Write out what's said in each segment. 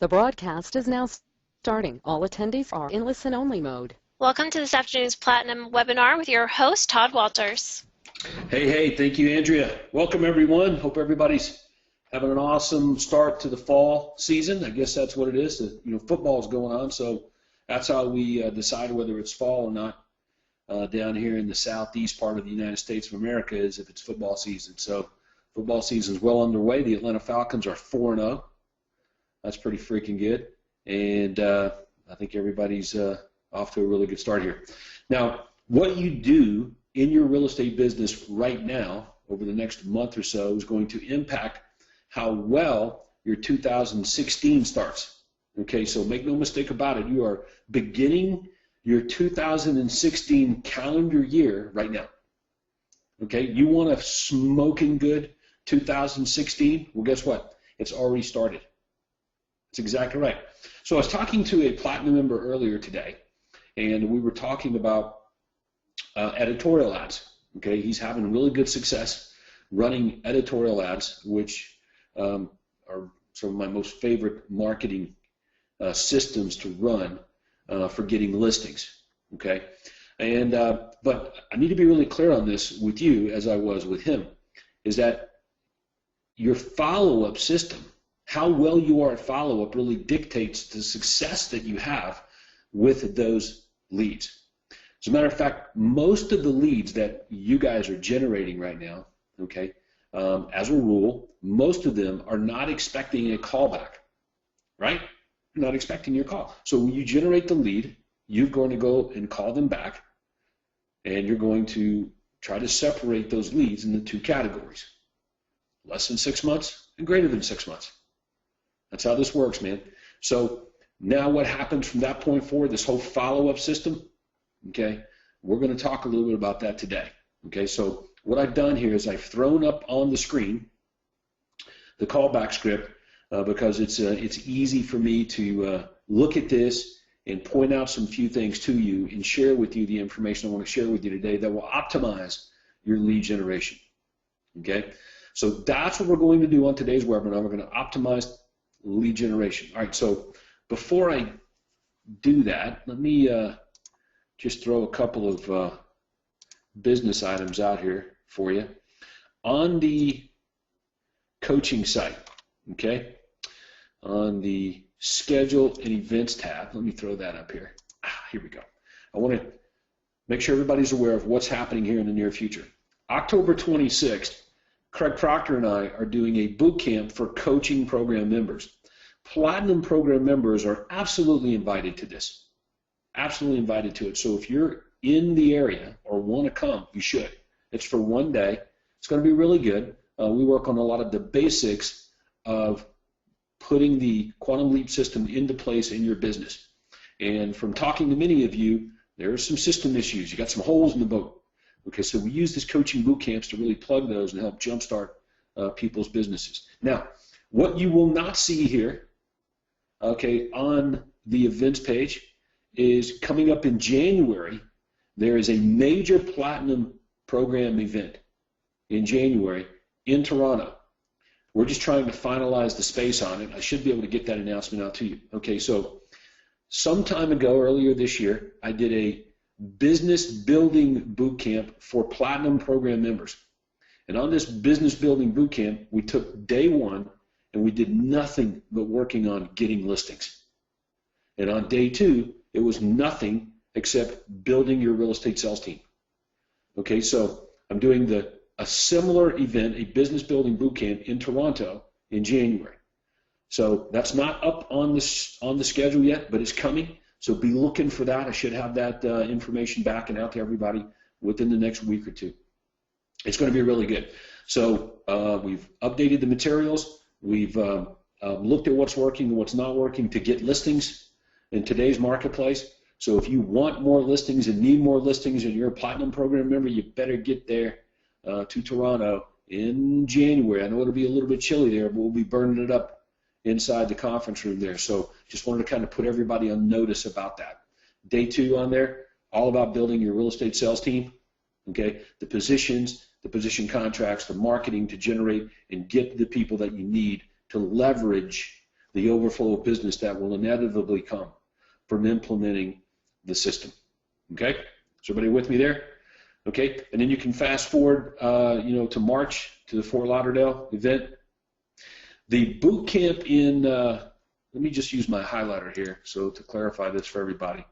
The broadcast is now starting. All attendees are in listen-only mode. Welcome to this afternoon's Platinum webinar with your host, Todd Walters. Hey, thank you, Andrea. Welcome, everyone. Hope everybody's having an awesome start to the fall season. I guess that's what it is. Football's going on, so that's how we decide whether it's fall or not down here in the southeast part of the United States of America is if it's football season. So football season is well underway. The Atlanta Falcons are 4-0. That's pretty freaking good. And I think everybody's off to a really good start here. Now, what you do in your real estate business right now over the next month or so is going to impact how well your 2016 starts. Okay, so make no mistake about it. You are beginning your 2016 calendar year right now. Okay, you want a smoking good 2016? Well, guess what? It's already started. That's exactly right. So I was talking to a Platinum member earlier today, and we were talking about editorial ads. Okay, he's having really good success running editorial ads, which are some of my most favorite marketing systems to run for getting listings. Okay, and but I need to be really clear on this with you, as I was with him, is that your follow-up system, how well you are at follow-up, really dictates the success that you have with those leads. As a matter of fact, most of the leads that you guys are generating right now, okay, as a rule, most of them are not expecting a callback, right? You're not expecting your call. So when you generate the lead, you're going to go and call them back, and you're going to try to separate those leads into two categories: less than 6 months and greater than 6 months. That's how this works, man. So now what happens from that point forward, this whole follow-up system, okay, we're going to talk a little bit about that today. Okay, so what I've done here is I've thrown up on the screen the callback script because it's easy for me to look at this and point out some few things to you and share with you the information I want to share with you today that will optimize your lead generation. Okay, so that's what we're going to do on today's webinar. We're going to optimize lead generation. All right, so before I do that, let me just throw a couple of business items out here for you. On the coaching site, okay, on the schedule and events tab, let me throw that up here. Here we go. I want to make sure everybody's aware of what's happening here in the near future. October 26th, Craig Proctor and I are doing a boot camp for coaching program members. Platinum program members are absolutely invited to this. Absolutely invited to it. So if you're in the area or want to come, you should. It's for one day. It's going to be really good. We work on a lot of the basics of putting the Quantum Leap system into place in your business. And from talking to many of you, there are some system issues. You got some holes in the boat. Okay, so we use this coaching boot camps to really plug those and help jumpstart people's businesses. Now, what you will not see here, okay, on the events page is coming up in January. There is a major Platinum program event in January in Toronto. We're just trying to finalize the space on it. I should be able to get that announcement out to you. Okay, so some time ago, earlier this year, I did a business building boot camp for Platinum program members. And on this business building boot camp, we took day one and we did nothing but working on getting listings. And on day two, it was nothing except building your real estate sales team. Okay, so I'm doing a similar event, a business building boot camp in Toronto in January. So that's not up on the schedule yet, but it's coming. So be looking for that. I should have that information back and out to everybody within the next week or two. It's going to be really good. So we've updated the materials. We've looked at what's working and what's not working to get listings in today's marketplace. So if you want more listings and need more listings and you're a Platinum program member, you better get there to Toronto in January. I know it'll be a little bit chilly there, but we'll be burning it up inside the conference room there. So just wanted to kind of put everybody on notice about that. Day two on there, all about building your real estate sales team. Okay, the positions, the position contracts, the marketing to generate and get the people that you need to leverage the overflow of business that will inevitably come from implementing the system. Okay? Is everybody with me there? Okay? And then you can fast forward, to March, to the Fort Lauderdale event. The boot camp in, let me just use my highlighter here, so to clarify this for everybody.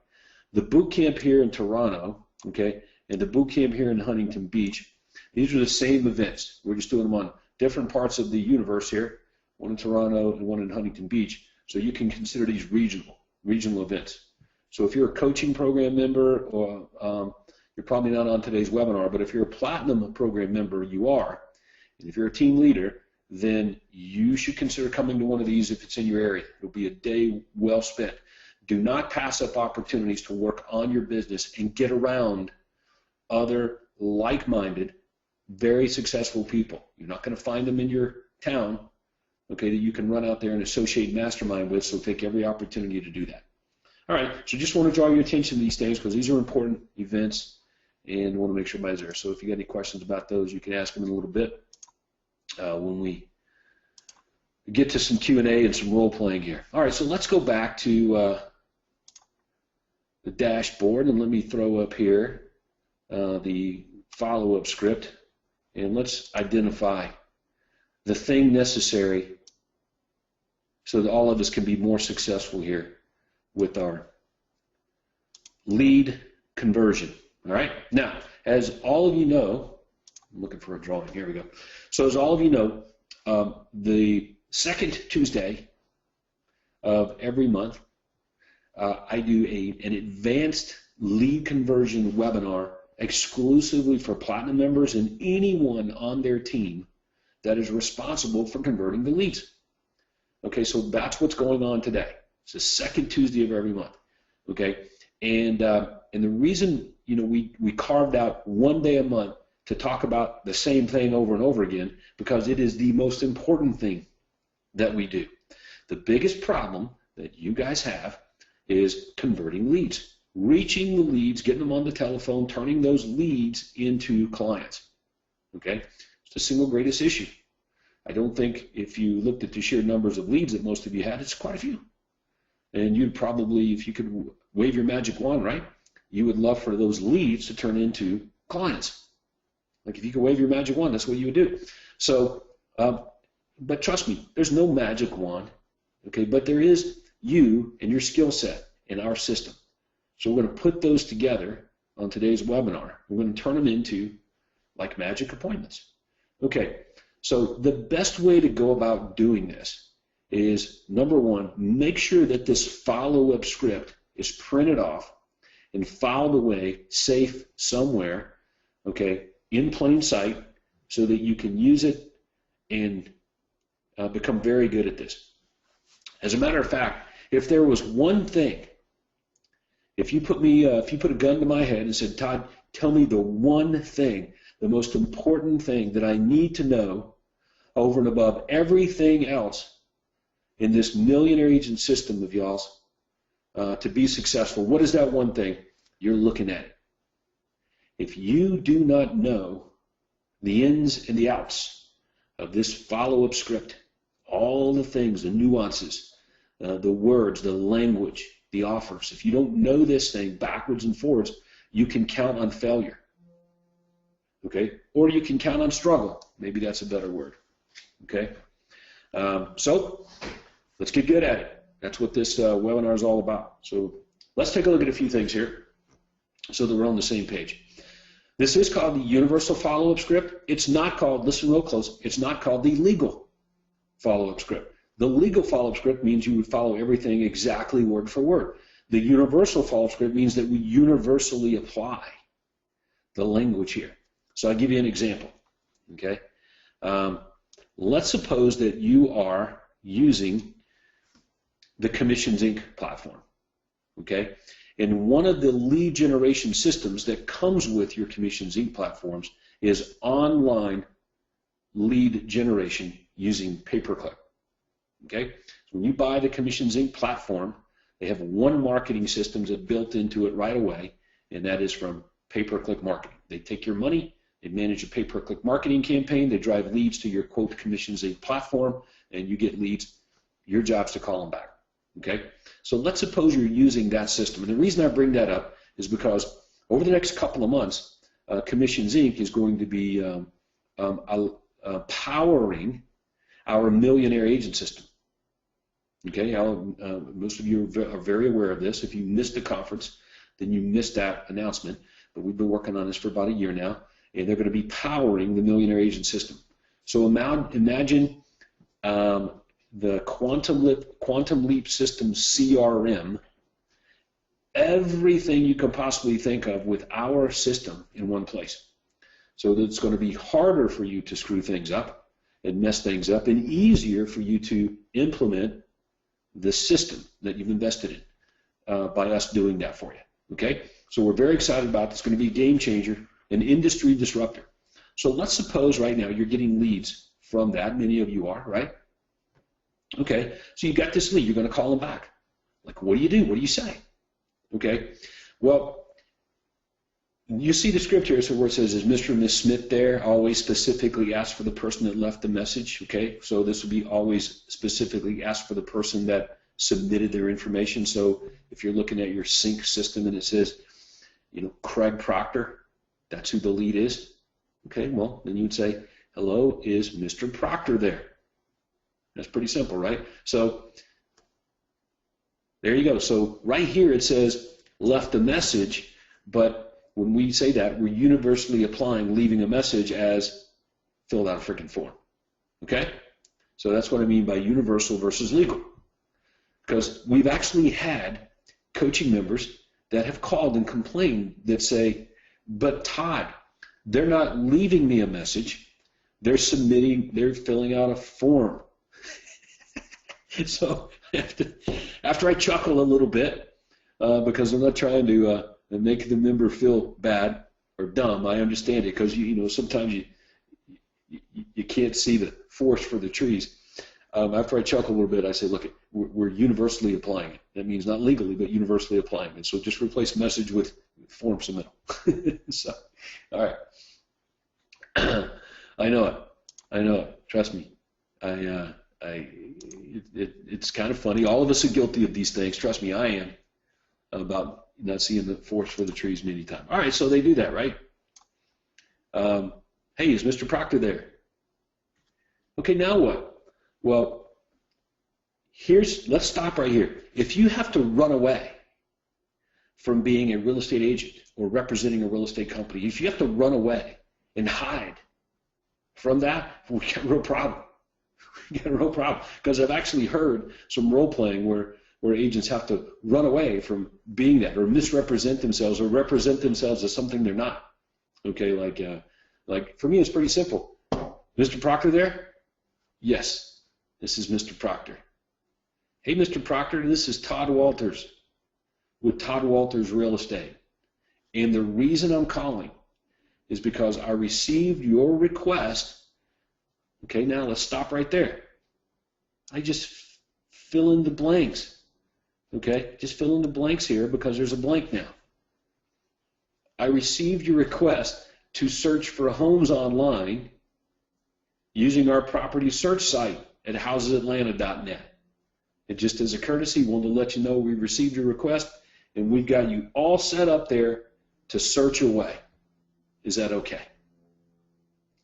The boot camp here in Toronto, okay, and the boot camp here in Huntington Beach, these are the same events. We're just doing them on different parts of the universe here, one in Toronto and one in Huntington Beach, so you can consider these regional events. So if you're a coaching program member, or you're probably not on today's webinar, but if you're a Platinum program member, you are. And if you're a team leader, then you should consider coming to one of these if it's in your area. It'll be a day well spent. Do not pass up opportunities to work on your business and get around other like-minded, very successful people. You're not going to find them in your town, okay, that you can run out there and associate mastermind with, so take every opportunity to do that. All right, so just want to draw your attention to these things because these are important events and want to make sure everybody's there. So if you got any questions about those, you can ask them in a little bit when we get to some Q&A and some role playing here. All right, so let's go back to the dashboard, and let me throw up here the follow-up script, and let's identify the thing necessary so that all of us can be more successful here with our lead conversion. All right, now, as all of you know, I'm looking for a drawing, here we go. So as all of you know, the second Tuesday of every month, I do an advanced lead conversion webinar exclusively for Platinum members and anyone on their team that is responsible for converting the leads. Okay, so that's what's going on today. It's the second Tuesday of every month. Okay, and the reason we carved out one day a month to talk about the same thing over and over again, because it is the most important thing that we do. The biggest problem that you guys have is converting leads, reaching the leads, getting them on the telephone, turning those leads into clients. Okay, it's the single greatest issue. I don't think if you looked at the sheer numbers of leads that most of you had, it's quite a few. And you'd probably, if you could wave your magic wand, right, you would love for those leads to turn into clients. Like if you could wave your magic wand, that's what you would do. So, but trust me, there's no magic wand, okay, but there is you and your skill set in our system. So we're going to put those together on today's webinar. We're going to turn them into like magic appointments. Okay, so the best way to go about doing this is, number one, make sure that this follow-up script is printed off and filed away safe somewhere, okay, in plain sight, so that you can use it and become very good at this. As a matter of fact, if there was one thing, if you put a gun to my head and said, Todd, tell me the one thing, the most important thing that I need to know over and above everything else in this millionaire agent system of y'all's to be successful, what is that one thing? You're looking at it. If you do not know the ins and the outs of this follow-up script, all the things, the nuances, the words, the language, the offers, if you don't know this thing backwards and forwards, you can count on failure. Okay? Or you can count on struggle. Maybe that's a better word. Okay? So let's get good at it. That's what this webinar is all about. So let's take a look at a few things here so that we're on the same page. This is called the universal follow-up script. It's not called, listen real close, it's not called the legal follow-up script. The legal follow-up script means you would follow everything exactly word for word. The universal follow-up script means that we universally apply the language here. So I'll give you an example. Okay, let's suppose that you are using the Commissions Inc. platform. Okay, and one of the lead generation systems that comes with your Commissions Inc. platforms is online lead generation using pay-per-click. Okay, so when you buy the Commissions Inc. platform, they have one marketing system that's built into it right away, and that is from pay-per-click marketing. They take your money, they manage a pay-per-click marketing campaign, they drive leads to your quote Commissions Inc. platform, and you get leads Your job's to call them back. Okay? So let's suppose you're using that system. And the reason I bring that up is because over the next couple of months, Commissions Inc. is going to be powering our millionaire agent system. Okay, most of you are very aware of this. If you missed the conference, then you missed that announcement. But we've been working on this for about a year now, and they're going to be powering the millionaire agent system. So imagine the Quantum Leap system CRM, everything you can possibly think of with our system in one place. So that it's going to be harder for you to screw things up and mess things up, and easier for you to implement the system that you've invested in by us doing that for you. Okay? So we're very excited about this. It's going to be a game changer, an industry disruptor. So let's suppose right now you're getting leads from that. Many of you are, right? Okay, so you got this lead. You're going to call them back. Like, what do you do? What do you say? Okay, well, you see the script here, so where it says, is Mr. and Miss Smith there? Always specifically ask for the person that left the message. Okay, so this would be always specifically ask for the person that submitted their information. So if you're looking at your sync system and it says, you know, Craig Proctor, that's who the lead is. Okay, well, then you'd say, hello, is Mr. Proctor there? That's pretty simple, right? So there you go. So right here it says left a message, but when we say that, we're universally applying leaving a message as filled out a freaking form. Okay? So that's what I mean by universal versus legal. Because we've actually had coaching members that have called and complained that say, but Todd, they're not leaving me a message, they're filling out a form. So after I chuckle a little bit, because I'm not trying to make the member feel bad or dumb, I understand it, because you know sometimes you can't see the forest for the trees. After I chuckle a little bit, I say, look, we're universally applying it. That means not legally, but universally applying it. So just replace message with form submittal. So, all right. I know it. Trust me. It's kind of funny. All of us are guilty of these things. Trust me, I am, about not seeing the forest for the trees many times. All right, so they do that, right? Hey, is Mr. Proctor there? Okay, now what? Well, let's stop right here. If you have to run away from being a real estate agent or representing a real estate company, if you have to run away and hide from that, we got a real problem. We got a real problem, because I've actually heard some role playing where agents have to run away from being that, or misrepresent themselves, or represent themselves as something they're not. Okay, like for me, it's pretty simple. Mr. Proctor there? Yes, this is Mr. Proctor. Hey, Mr. Proctor, this is Todd Walters with Todd Walters Real Estate. And the reason I'm calling is because I received your request. Okay, now let's stop right there. I just fill in the blanks. Okay, just fill in the blanks here because there's a blank now. I received your request to search for homes online using our property search site at housesatlanta.net. And just as a courtesy, wanted to let you know we received your request and we've got you all set up there to search away. Is that okay?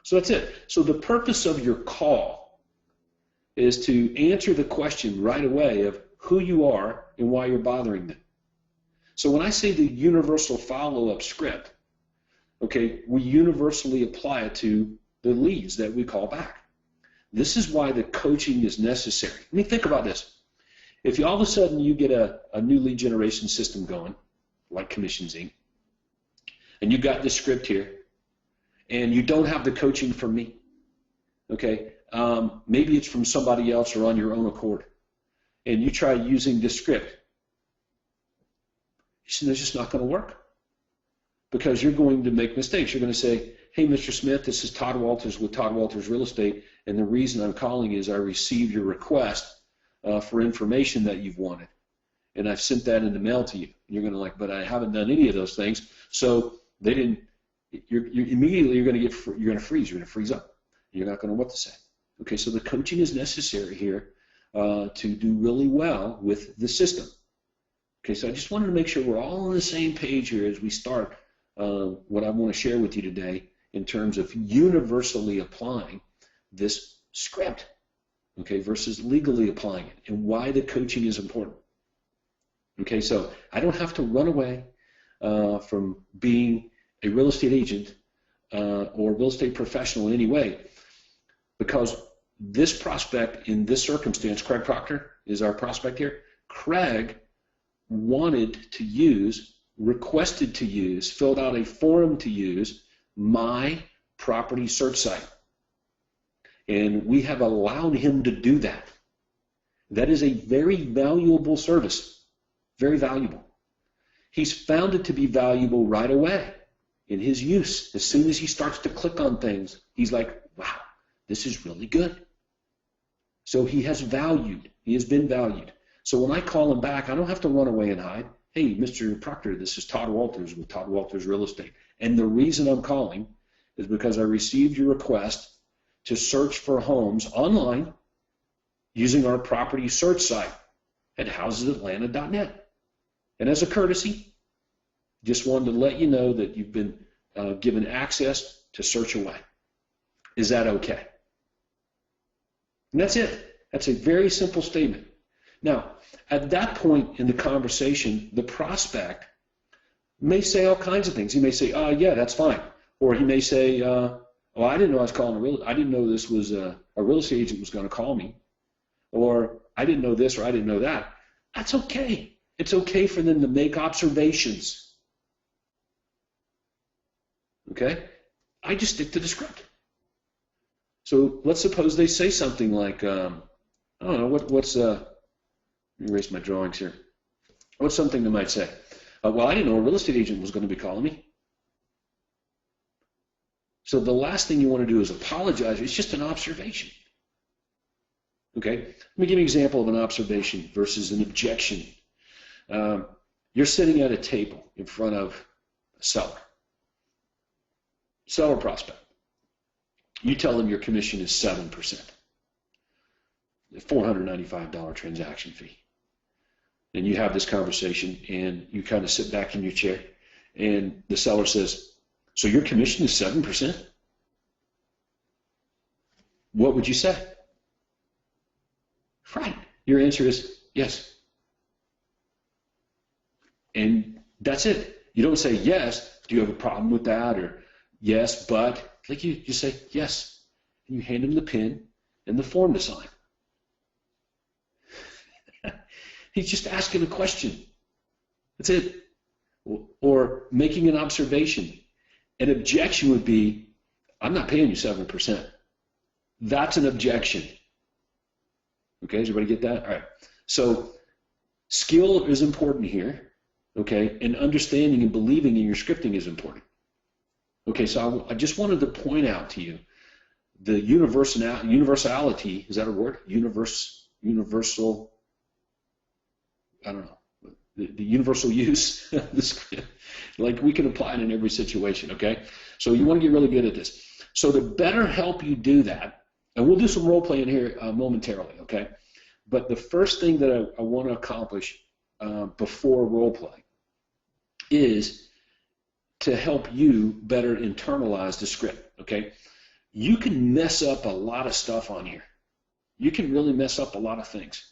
So that's it. So the purpose of your call is to answer the question right away of who you are and why you're bothering them. So when I say the universal follow-up script, okay, we universally apply it to the leads that we call back. This is why the coaching is necessary. I mean, think about this. If all of a sudden you get a new lead generation system going, like Commissions Inc., and you got this script here, and you don't have the coaching from me, okay, maybe it's from somebody else or on your own accord, and you try using this script, it's just not going to work, because you're going to make mistakes. You're going to say, hey, Mr. Smith, this is Todd Walters with Todd Walters Real Estate, and the reason I'm calling is I received your request for information that you've wanted, and I've sent that in the mail to you. You're going to like, but I haven't done any of those things, so they didn't. You're immediately you're going to freeze. You're going to freeze up. You're not going to know what to say. Okay, so the coaching is necessary here to do really well with the system. Okay, so I just wanted to make sure we're all on the same page here as we start what I want to share with you today in terms of universally applying this script, okay, versus legally applying it, and why the coaching is important. Okay, so I don't have to run away from being a real estate agent or real estate professional in any way, because this prospect in this circumstance, Craig Proctor is our prospect here. Craig wanted to use, requested to use, filled out a form to use my property search site. And we have allowed him to do that. That is a very valuable service, very valuable. He's found it to be valuable right away in his use. As soon as he starts to click on things, he's like, wow, this is really good. So he has valued, he has been valued. So when I call him back, I don't have to run away and hide. Hey, Mr. Proctor, this is Todd Walters with Todd Walters Real Estate. And the reason I'm calling is because I received your request to search for homes online using our property search site at housesatlanta.net. And as a courtesy, just wanted to let you know that you've been given access to search away. Is that okay? And that's it. That's a very simple statement. Now, at that point in the conversation, the prospect may say all kinds of things. He may say, yeah, that's fine. Or he may say, oh, I didn't know I was calling I didn't know this was a real estate agent was going to call me. Or I didn't know this or I didn't know that. That's okay. It's okay for them to make observations. Okay? I just stick to the script. So let's suppose they say something like, I don't know, what's let me erase my drawings here. What's something they might say? Well, I didn't know a real estate agent was going to be calling me. So the last thing you want to do is apologize. It's just an observation. Okay? Let me give you an example of an observation versus an objection. You're sitting at a table in front of a seller prospect. You tell them your commission is 7%, a $495 transaction fee. And you have this conversation and you kind of sit back in your chair and the seller says, so your commission is 7%? What would you say? Right. Your answer is yes. And that's it. You don't say yes, do you have a problem with that? Or yes, but. Like you say yes. And you hand him the pen and the form to sign. He's just asking a question. That's it. Or making an observation. An objection would be, I'm not paying you 7%. That's an objection. Okay, does everybody get that? All right. So skill is important here, okay, and understanding and believing in your scripting is important. Okay, so I just wanted to point out to you the universality, is that a word? Universal, I don't know, the universal use of the script. Like we can apply it in every situation, okay? So you want to get really good at this. So to better help you do that, and we'll do some role playing here momentarily, okay? But the first thing that I want to accomplish before role play is to help you better internalize the script, okay? You can mess up a lot of stuff on here. You can really mess up a lot of things.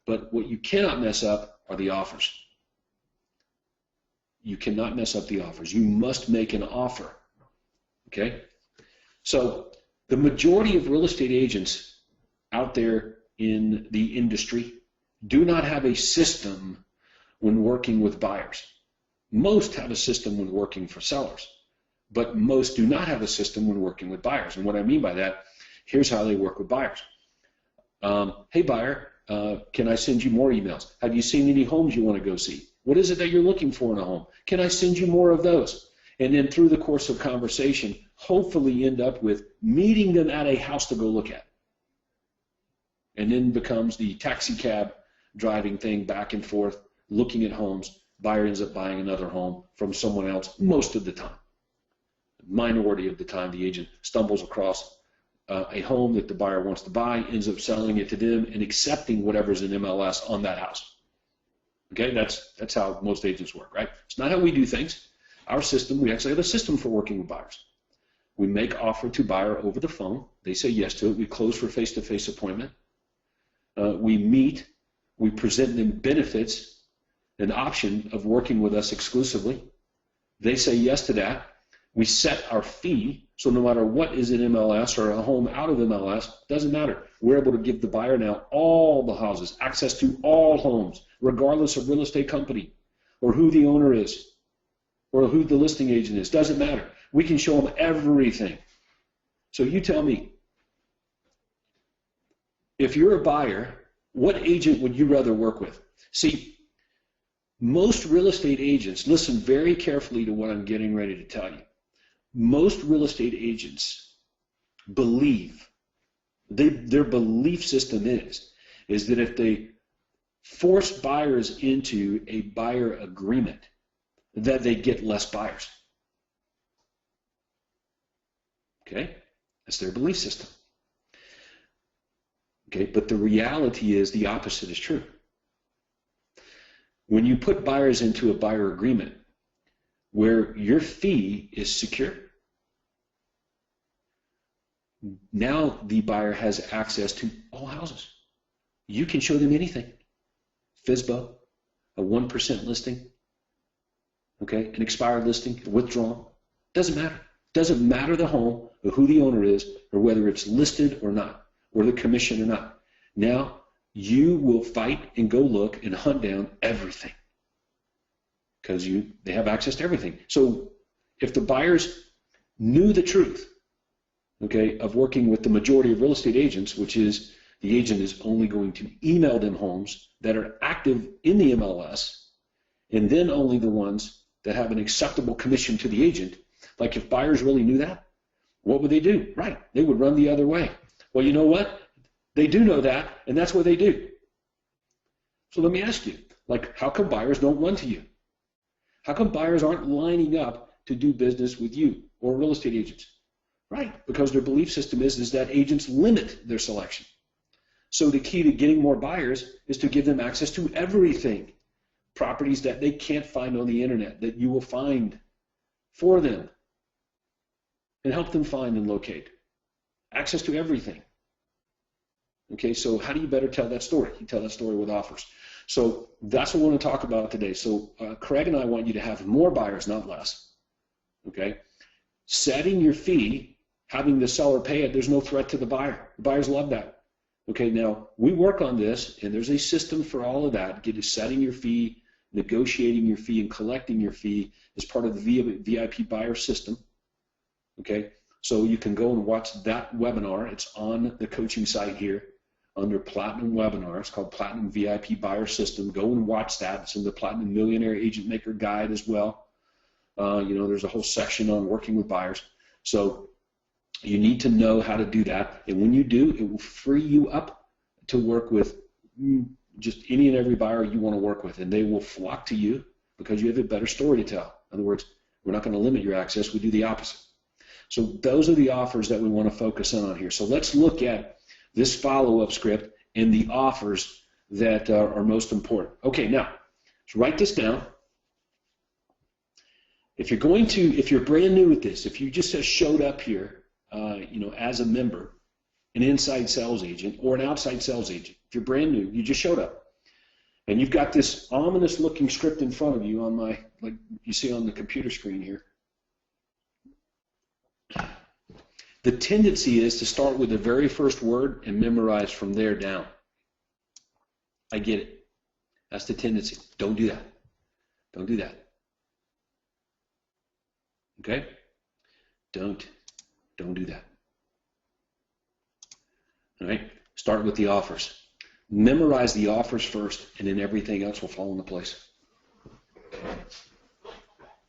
But what you cannot mess up are the offers. You cannot mess up the offers. You must make an offer, okay? So the majority of real estate agents out there in the industry do not have a system when working with buyers. Most have a system when working for sellers, but most do not have a system when working with buyers. And what I mean by that, here's how they work with buyers. Hey buyer, can I send you more emails? Have you seen any homes you want to go see? What is it that you're looking for in a home? Can I send you more of those? And then through the course of conversation, hopefully end up with meeting them at a house to go look at. And then becomes the taxi cab driving thing back and forth, looking at homes. Buyer ends up buying another home from someone else most of the time. Minority of the time, the agent stumbles across a home that the buyer wants to buy, ends up selling it to them and accepting whatever's in MLS on that house. Okay, that's how most agents work, right? It's not how we do things. Our system, we actually have a system for working with buyers. We make offer to buyer over the phone. They say yes to it. We close for face-to-face appointment. We meet. We present them benefits, an option of working with us exclusively. They say yes to that. We set our fee, so no matter what is in MLS or a home out of MLS, doesn't matter. We're able to give the buyer now all the houses, access to all homes, regardless of real estate company or who the owner is or who the listing agent is. Doesn't matter. We can show them everything. So you tell me, if you're a buyer, what agent would you rather work with? See, most real estate agents, listen very carefully to what I'm getting ready to tell you. Most real estate agents believe, their belief system is that if they force buyers into a buyer agreement, that they get less buyers. Okay? That's their belief system. Okay, but the reality is the opposite is true. When you put buyers into a buyer agreement where your fee is secure, now the buyer has access to all houses. You can show them anything. FSBO, a 1% listing, okay, an expired listing, withdrawn. Doesn't matter. Doesn't matter the home or who the owner is or whether it's listed or not, or the commission or not. Now you will fight and go look and hunt down everything because they have access to everything. So if the buyers knew the truth, okay, of working with the majority of real estate agents, which is the agent is only going to email them homes that are active in the MLS, and then only the ones that have an acceptable commission to the agent. Like if buyers really knew that, what would they do? Right, they would run the other way. Well, you know what? They do know that, and that's what they do. So let me ask you, like, how come buyers don't run to you? How come buyers aren't lining up to do business with you or real estate agents? Right, because their belief system is that agents limit their selection. So the key to getting more buyers is to give them access to everything. Properties that they can't find on the internet, that you will find for them and help them find and locate. Access to everything. Okay, so how do you better tell that story? You tell that story with offers. So that's what we want to talk about today. So Craig and I want you to have more buyers, not less. Okay, setting your fee, having the seller pay it, there's no threat to the buyer. The buyers love that. Okay, now we work on this, and there's a system for all of that. Get to setting your fee, negotiating your fee, and collecting your fee as part of the VIP buyer system. Okay, so you can go and watch that webinar. It's on the coaching site here under Platinum Webinar. It's called Platinum VIP Buyer System. Go and watch that. It's in the Platinum Millionaire Agent Maker Guide as well. There's a whole section on working with buyers. So you need to know how to do that. And when you do, it will free you up to work with just any and every buyer you want to work with. And they will flock to you because you have a better story to tell. In other words, we're not going to limit your access. We do the opposite. So those are the offers that we want to focus on here. So let's look at this follow-up script and the offers that are most important. Okay, now, let's write this down. If you're brand new at this, if you just showed up here, as a member, an inside sales agent or an outside sales agent, if you're brand new, you just showed up, and you've got this ominous-looking script in front of you on like you see on the computer screen here. The tendency is to start with the very first word and memorize from there down. I get it. That's the tendency. Don't do that. Don't do that. Okay? Don't do that. All right? Start with the offers. Memorize the offers first, and then everything else will fall into place.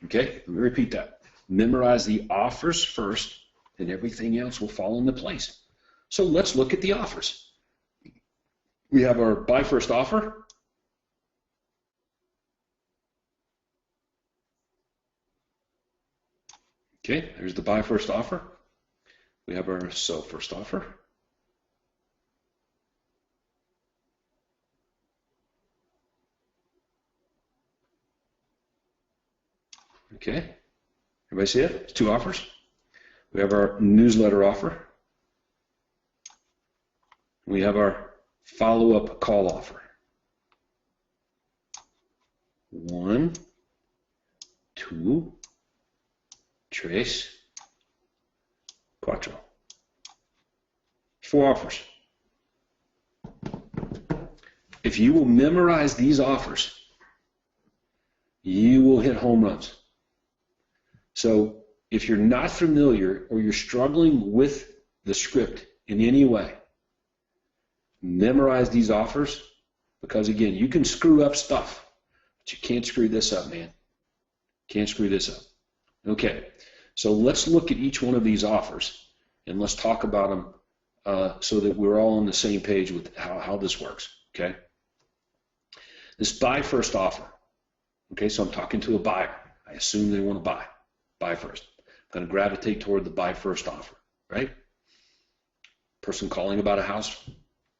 Okay? Let me repeat that. Memorize the offers first, and everything else will fall into place. So let's look at the offers. We have our buy first offer. Okay, there's the buy first offer. We have our sell first offer. Okay, everybody see it? It's 2 offers. We have our newsletter offer. We have our follow-up call offer. 1, 2, 3, 4. 4 offers. If you will memorize these offers, you will hit home runs. So if you're not familiar or you're struggling with the script in any way, memorize these offers, because again, you can screw up stuff, but you can't screw this up, man. Can't screw this up. Okay, so let's look at each one of these offers and let's talk about them so that we're all on the same page with how this works, okay? This buy first offer, okay, so I'm talking to a buyer. I assume they want to buy first. I'm going to gravitate toward the buy first offer, right? Person calling about a house,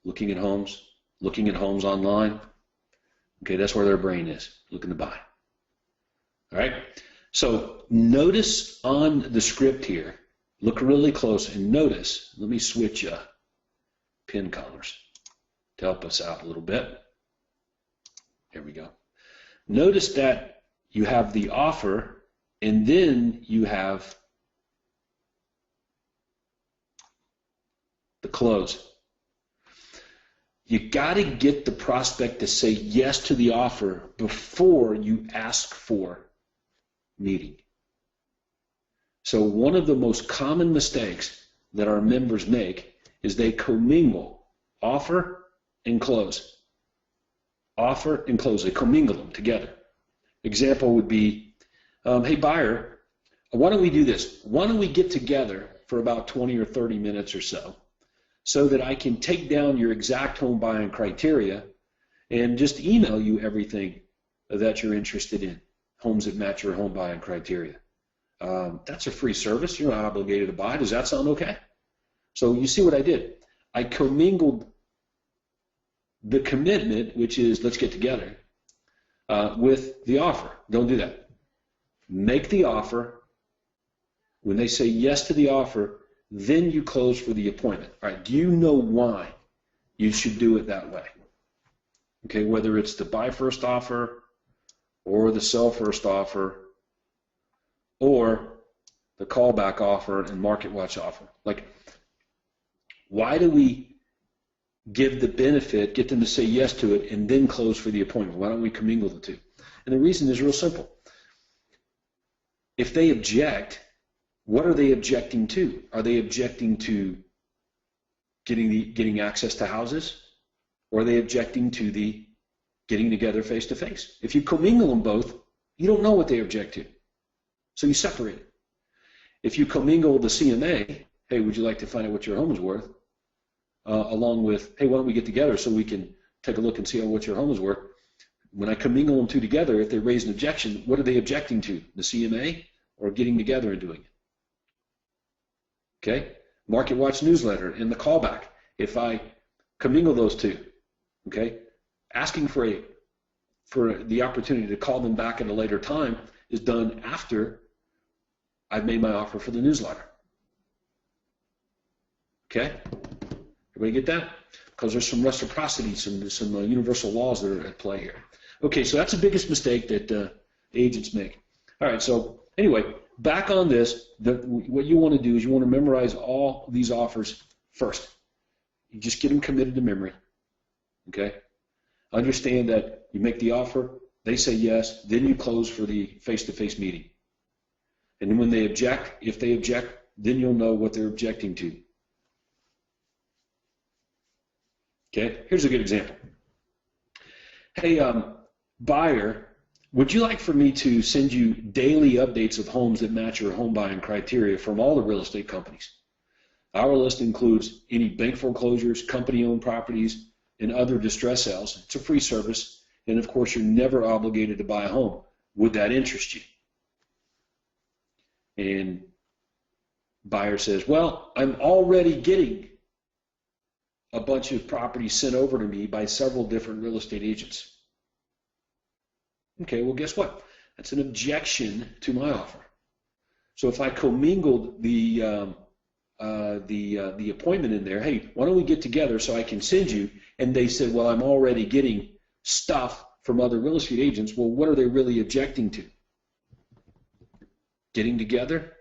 looking at homes online. Okay, that's where their brain is, looking to buy. All right, so notice on the script here, look really close and notice, let me switch pin colors to help us out a little bit. Here we go. Notice that you have the offer and then you have the close. You got to get the prospect to say yes to the offer before you ask for meeting. So one of the most common mistakes that our members make is they commingle offer and close. Offer and close, they commingle them together. Example would be, hey buyer, why don't we do this? Why don't we get together for about 20 or 30 minutes or so that I can take down your exact home buying criteria and just email you everything that you're interested in, homes that match your home buying criteria. That's a free service. You're not obligated to buy. Does that sound okay? So you see what I did? I commingled the commitment, which is let's get together, with the offer. Don't do that. Make the offer. When they say yes to the offer, then you close for the appointment. All right, do you know why you should do it that way? Okay, whether it's the buy first offer or the sell first offer or the callback offer and market watch offer. Like, why do we give the benefit, get them to say yes to it, and then close for the appointment? Why don't we commingle the two? And the reason is real simple. If they object, what are they objecting to? Are they objecting to getting access to houses? Or are they objecting to the getting together face to face? If you commingle them both, you don't know what they object to. So you separate it. If you commingle the CMA, hey, would you like to find out what your home is worth? Along with, hey, why don't we get together so we can take a look and see what your home is worth? When I commingle them two together, if they raise an objection, what are they objecting to? The CMA or getting together and doing it? Okay? Market Watch newsletter and the callback. If I commingle those two, okay, asking for the opportunity to call them back at a later time is done after I've made my offer for the newsletter. Okay? Everybody get that? Because there's some reciprocity, some universal laws that are at play here. Okay, so that's the biggest mistake that agents make. All right, so anyway, back on this, what you want to do is you want to memorize all these offers first. You just get them committed to memory. Okay? Understand that you make the offer, they say yes, then you close for the face-to-face meeting. And then when they object, if they object, then you'll know what they're objecting to. Okay, here's a good example. Hey, buyer, would you like for me to send you daily updates of homes that match your home buying criteria from all the real estate companies? Our list includes any bank foreclosures, company-owned properties, and other distress sales. It's a free service, and of course, you're never obligated to buy a home. Would that interest you? And buyer says, well, I'm already getting a bunch of properties sent over to me by several different real estate agents. Okay, well, guess what? That's an objection to my offer. So if I commingled the appointment in there, hey, why don't we get together so I can send you? And they said, well, I'm already getting stuff from other real estate agents. Well, what are they really objecting to? Getting together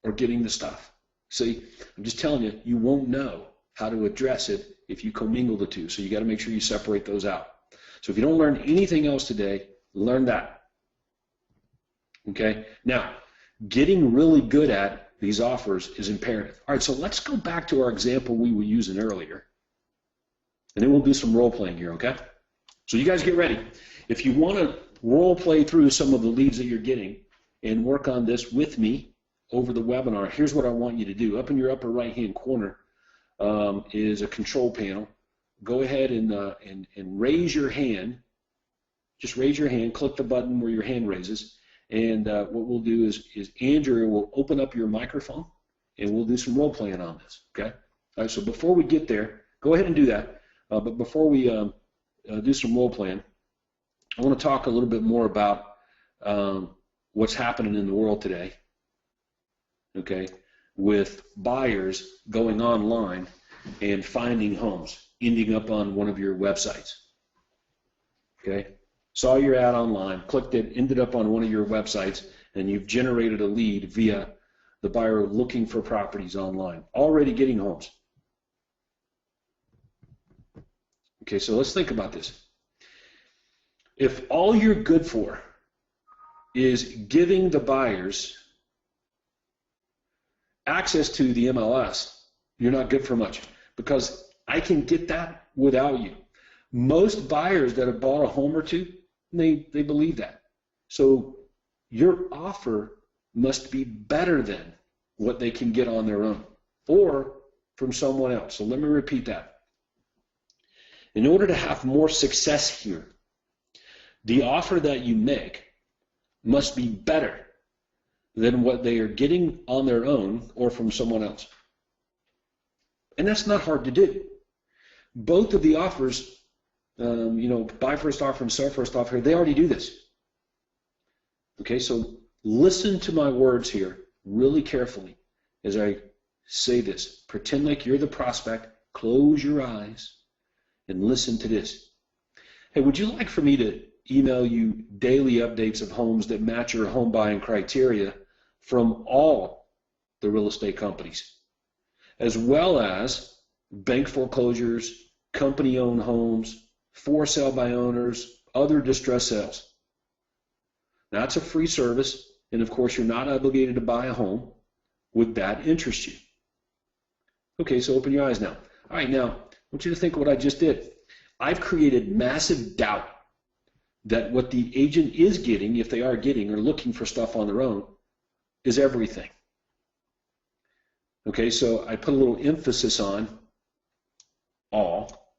or getting the stuff? See, I'm just telling you, you won't know how to address it if you commingle the two. So you got to make sure you separate those out. So if you don't learn anything else today, learn that. Okay? Now, getting really good at these offers is imperative. All right, so let's go back to our example we were using earlier. And then we'll do some role playing here, okay? So you guys get ready. If you want to role play through some of the leads that you're getting and work on this with me over the webinar, here's what I want you to do. Up in your upper right-hand corner is a control panel. Go ahead and raise your hand. Just raise your hand, click the button where your hand raises, and what we'll do is Andrea will open up your microphone, and we'll do some role playing on this, okay? All right, so before we get there, go ahead and do that. But before we do some role playing, I want to talk a little bit more about what's happening in the world today, okay, with buyers going online and finding homes, ending up on one of your websites, okay? Saw your ad online, clicked it, ended up on one of your websites, and you've generated a lead via the buyer looking for properties online, already getting homes. Okay, so let's think about this. If all you're good for is giving the buyers access to the MLS, you're not good for much, because I can get that without you. Most buyers that have bought a home or two, they believe that. So your offer must be better than what they can get on their own or from someone else. So let me repeat that. In order to have more success here, the offer that you make must be better than what they are getting on their own or from someone else. And that's not hard to do. Both of the offers, buy first offer and sell first offer, they already do this. Okay, so listen to my words here really carefully as I say this. Pretend like you're the prospect, close your eyes, and listen to this. Hey, would you like for me to email you daily updates of homes that match your home buying criteria from all the real estate companies, as well as bank foreclosures, company-owned homes, for sale by owners, other distress sales? Now, that's a free service, and of course, you're not obligated to buy a home. Would that interest you? Okay, so open your eyes now. All right, now, I want you to think of what I just did. I've created massive doubt that what the agent is getting, if they are getting or looking for stuff on their own, is everything. Okay, so I put a little emphasis on all.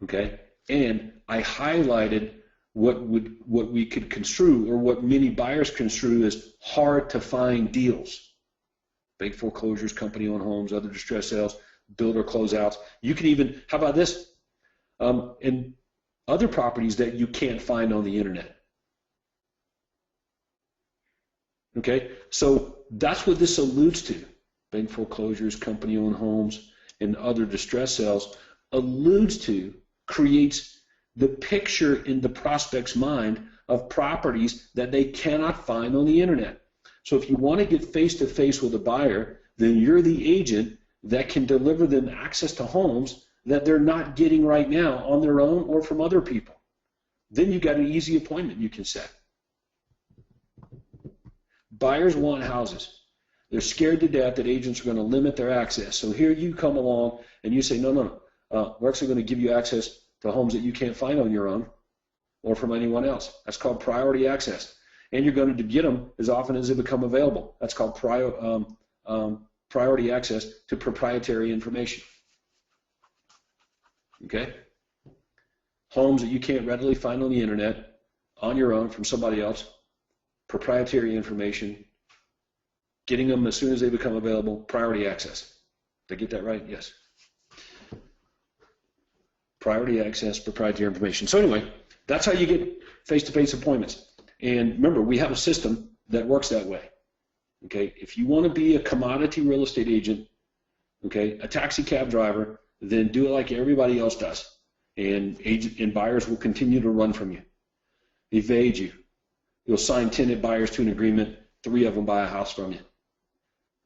Okay, and I highlighted what we could construe, or what many buyers construe as hard to find deals. Bank foreclosures, company-owned homes, other distress sales, builder closeouts. You can even, how about this? And other properties that you can't find on the internet. Okay, so that's what this alludes to. Bank foreclosures, company-owned homes, and other distress sales alludes to, creates the picture in the prospect's mind of properties that they cannot find on the internet. So if you want to get face-to-face with a buyer, then you're the agent that can deliver them access to homes that they're not getting right now on their own or from other people. Then you got an easy appointment you can set. Buyers want houses. They're scared to death that agents are going to limit their access. So here you come along and you say, no, we're actually going to give you access to homes that you can't find on your own or from anyone else. That's called priority access. And you're going to get them as often as they become available. That's called priority access to proprietary information. Okay? Homes that you can't readily find on the internet, on your own, from somebody else, proprietary information, getting them as soon as they become available, priority access. Did I get that right? Yes. Priority access, proprietary information. So anyway, that's how you get face-to-face appointments. And remember, we have a system that works that way. Okay, if you want to be a commodity real estate agent, okay, a taxi cab driver, then do it like everybody else does. And buyers will continue to run from you, evade you. You'll sign tenant buyers to an agreement, 3 of them buy a house from you.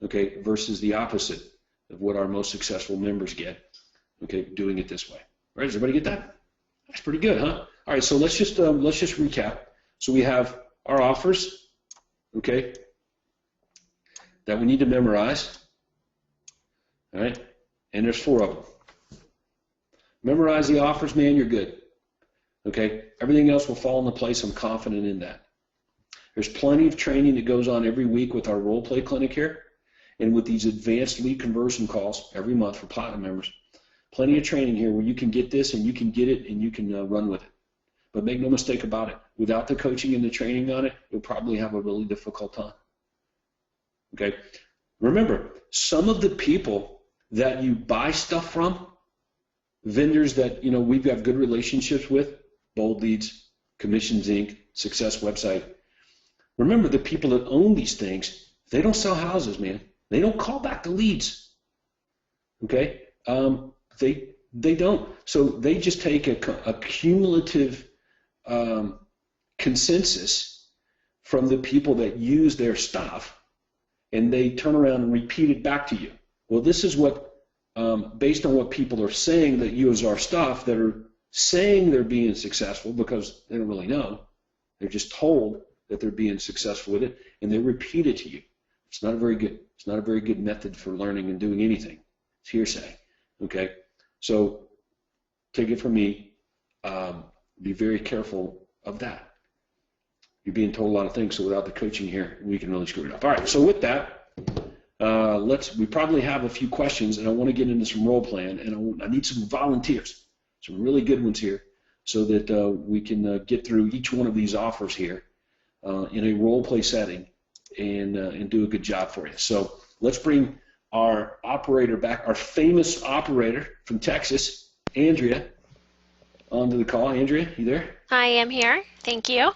Okay, versus the opposite of what our most successful members get. Okay, doing it this way. All right, does everybody get that? That's pretty good, huh? All right, so let's just recap. So we have our offers, okay, that we need to memorize. All right, and there's 4 of them. Memorize the offers, man, you're good. Okay, everything else will fall into place. I'm confident in that. There's plenty of training that goes on every week with our role play clinic here, and with these advanced lead conversion calls every month for Platinum members. Plenty of training here where you can get this and you can get it and you can run with it. But make no mistake about it. Without the coaching and the training on it, you'll probably have a really difficult time. Okay. Remember, some of the people that you buy stuff from, vendors that we've got good relationships with, Bold Leads, Commissions Inc., Success Website. Remember, the people that own these things, they don't sell houses, man. They don't call back the leads. Okay. They don't. So they just take a cumulative consensus from the people that use their stuff, and they turn around and repeat it back to you. Well, this is what, based on what people are saying that use our stuff, that are saying they're being successful because they don't really know. They're just told that they're being successful with it, and they repeat it to you. It's not a very good method for learning and doing anything. It's hearsay. Okay, so take it from me. Be very careful of that. You're being told a lot of things, so without the coaching here, we can really screw it up. All right, so with that, we probably have a few questions, and I want to get into some role playing, and I need some volunteers, some really good ones here, so that we can get through each one of these offers here in a role play setting and do a good job for you. So let's bring our operator back, our famous operator from Texas, Andrea, onto the call. Andrea, you there? I am here. Thank you.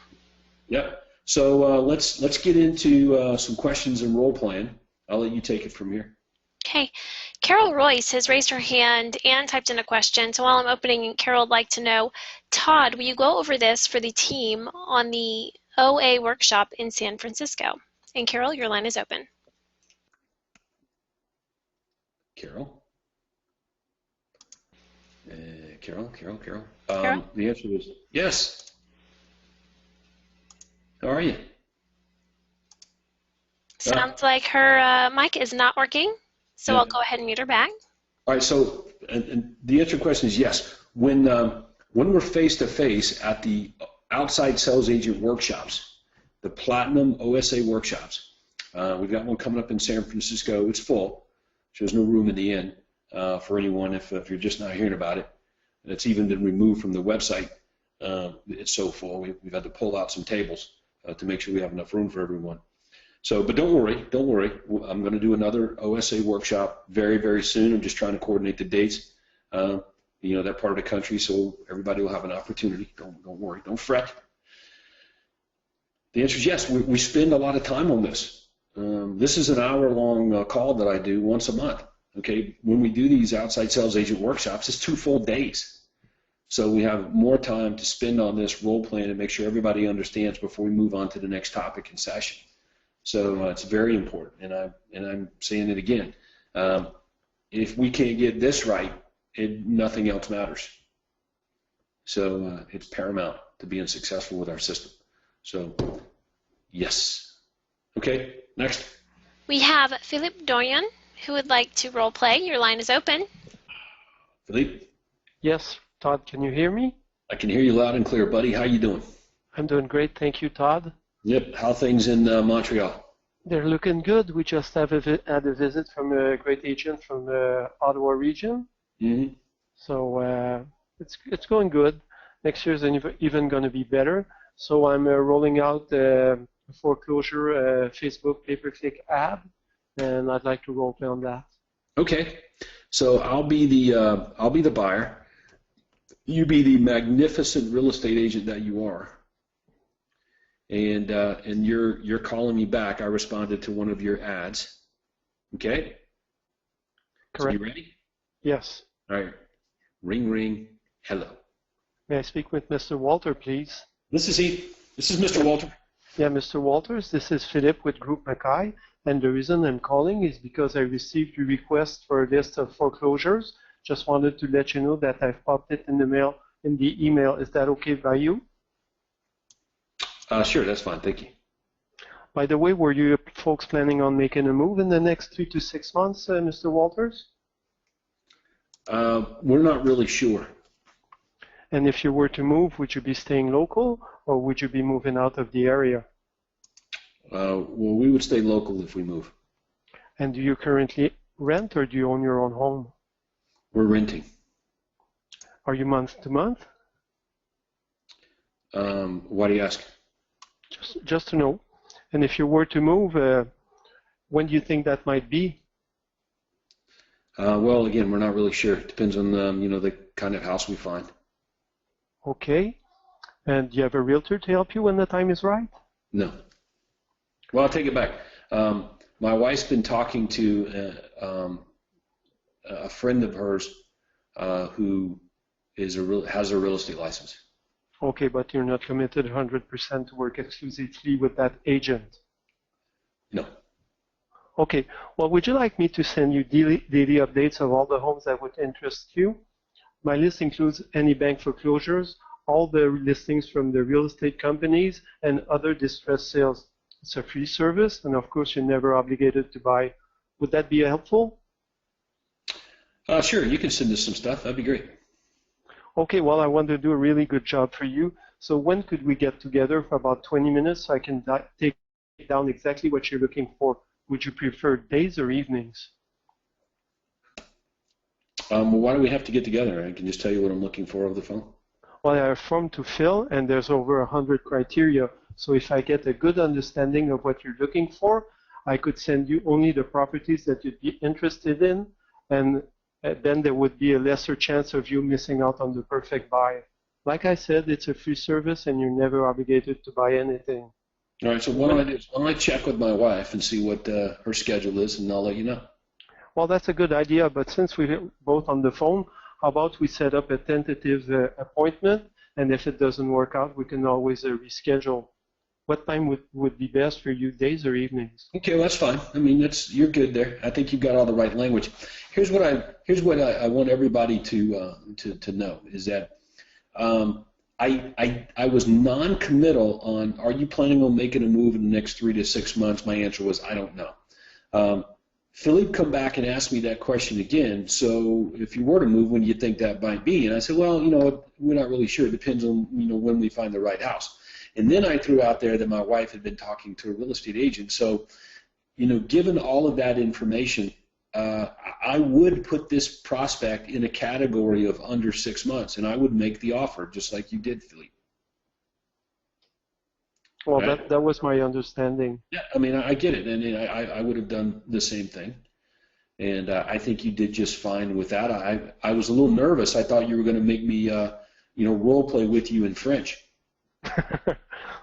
Yep. So let's get into some questions and role playing. I'll let you take it from here. Okay. Carol Royce has raised her hand and typed in a question. So while I'm opening, Carol would like to know, Todd, will you go over this for the team on the OA workshop in San Francisco? And Carol, your line is open. Carol? Carol? Carol? The answer is yes. How are you? Sounds like her mic is not working, so I'll go ahead and mute her back. All right, so and the answer to the question is yes. When we're face-to-face at the outside sales agent workshops, the Platinum OSA workshops, we've got one coming up in San Francisco. It's full. So there's no room in the inn for anyone if you're just not hearing about it. And it's even been removed from the website. It's so full. We've had to pull out some tables to make sure we have enough room for everyone. So, but don't worry. I'm going to do another OSA workshop very, very soon. I'm just trying to coordinate the dates. That part of the country, so everybody will have an opportunity. Don't worry. Don't fret. The answer is yes. We spend a lot of time on this. This is an hour-long call that I do once a month. Okay, when we do these outside sales agent workshops, it's 2 full days. So we have more time to spend on this role plan and make sure everybody understands before we move on to the next topic and session. So it's very important, and I'm saying it again. If we can't get this right, nothing else matters. So it's paramount to being successful with our system. So yes. Okay, next. We have Philippe Dorian, who would like to role play. Your line is open. Philippe? Yes, Todd, can you hear me? I can hear you loud and clear, buddy. How you doing? I'm doing great, thank you, Todd. Yep, how things in Montreal? They're looking good. We just had a visit from a great agent from the Ottawa region. Mm-hmm. So it's going good. Next year's even going to be better. So I'm rolling out a a foreclosure Facebook pay-per-click ad, and I'd like to role play on that. Okay, so I'll be the buyer. You be the magnificent real estate agent that you are, and you're calling me back. I responded to one of your ads. Okay. Correct. So you ready? Yes. All right. Ring, ring. Hello. May I speak with Mr. Walter, please? This is he. This is Mr. Walter. Yeah, Mr. Walters, this is Philippe with Group Mackay, and the reason I'm calling is because I received your request for a list of foreclosures. Just wanted to let you know that I've popped it in the email. Is that okay by you? Sure, that's fine. Thank you. By the way, were you folks planning on making a move in the next 3 to 6 months, Mr. Walters? We're not really sure. And if you were to move, would you be staying local or would you be moving out of the area? Well, we would stay local if we move. And do you currently rent or do you own your own home? We're renting. Are you month to month? Why do you ask? Just to know. And if you were to move, when do you think that might be? Well, again, we're not really sure. It depends on the kind of house we find. Okay. And do you have a realtor to help you when the time is right? No. Well, I'll take it back. My wife's been talking to a friend of hers who has a real estate license. Okay, but you're not committed 100% to work exclusively with that agent? No. Okay. Well, would you like me to send you daily updates of all the homes that would interest you? My list includes any bank foreclosures, all the listings from the real estate companies, and other distressed sales. It's a free service, and of course, you're never obligated to buy. Would that be helpful? Sure, you can send us some stuff. That'd be great. Okay, well, I want to do a really good job for you. So when could we get together for about 20 minutes so I can take down exactly what you're looking for? Would you prefer days or evenings? Well, why do we have to get together? I can just tell you what I'm looking for over the phone. Well, I have a form to fill, and there's over 100 criteria. So if I get a good understanding of what you're looking for, I could send you only the properties that you'd be interested in, and then there would be a lesser chance of you missing out on the perfect buy. Like I said, it's a free service, and you're never obligated to buy anything. All right, so what do I do? Why don't I check with my wife and see what her schedule is, and I'll let you know. Well, that's a good idea, but since we're both on the phone, how about we set up a tentative appointment, and if it doesn't work out, we can always reschedule. What time would be best for you, days or evenings? Okay, well, that's fine. I mean, you're good there. I think you've got all the right language. Here's what I want everybody to know is that I was non-committal on, are you planning on making a move in the next 3 to 6 months? My answer was, I don't know. Philippe come back and asked me that question again. So if you were to move, when do you think that might be? And I said, well, we're not really sure. It depends on, when we find the right house. And then I threw out there that my wife had been talking to a real estate agent. So, given all of that information, I would put this prospect in a category of under 6 months, and I would make the offer just like you did, Philippe. Well, right? That was my understanding. Yeah, I mean, I get it, and I would have done the same thing. And I think you did just fine with that. I was a little nervous. I thought you were going to make me, role play with you in French.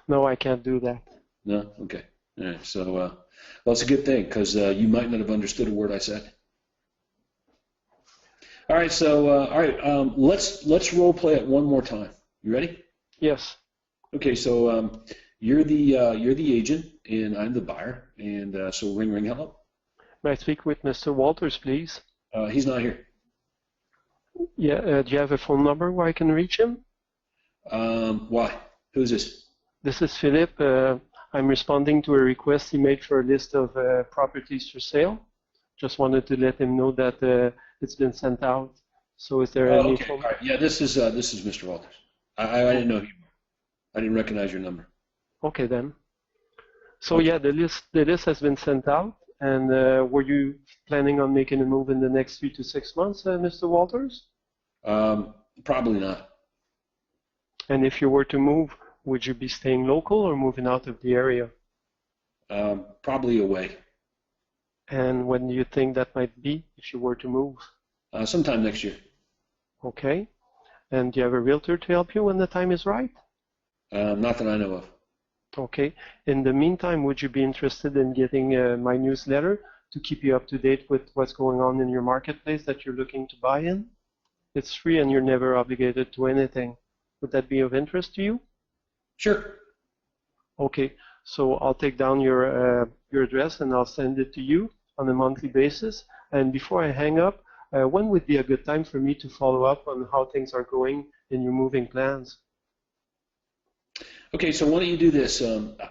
No, I can't do that. No? Okay. All right. So, well, it's a good thing because you might not have understood a word I said. All right. So, let's role play it one more time. You ready? Yes. Okay. So, you're the agent and I'm the buyer, and so ring, ring, hello. May I speak with Mr. Walters, please? He's not here. Yeah. Do you have a phone number where I can reach him? Why? Who's this? This is Philippe. I'm responding to a request he made for a list of properties for sale. Just wanted to let him know that it's been sent out. So is there any? Okay. All right. Yeah, this is Mr. Walters. I didn't know you. I didn't recognize your number. Okay then. So yeah, the list has been sent out. And were you planning on making a move in the next 3 to 6 months, Mr. Walters? Probably not. And if you were to move, would you be staying local or moving out of the area? Probably away. And when do you think that might be if you were to move? Sometime next year. Okay. And do you have a realtor to help you when the time is right? Not that I know of. Okay. In the meantime, would you be interested in getting my newsletter to keep you up to date with what's going on in your marketplace that you're looking to buy in? It's free and you're never obligated to anything. Would that be of interest to you? Sure. Okay. So I'll take down your address and I'll send it to you on a monthly basis. And before I hang up, when would be a good time for me to follow up on how things are going in your moving plans? Okay, so why don't you do this?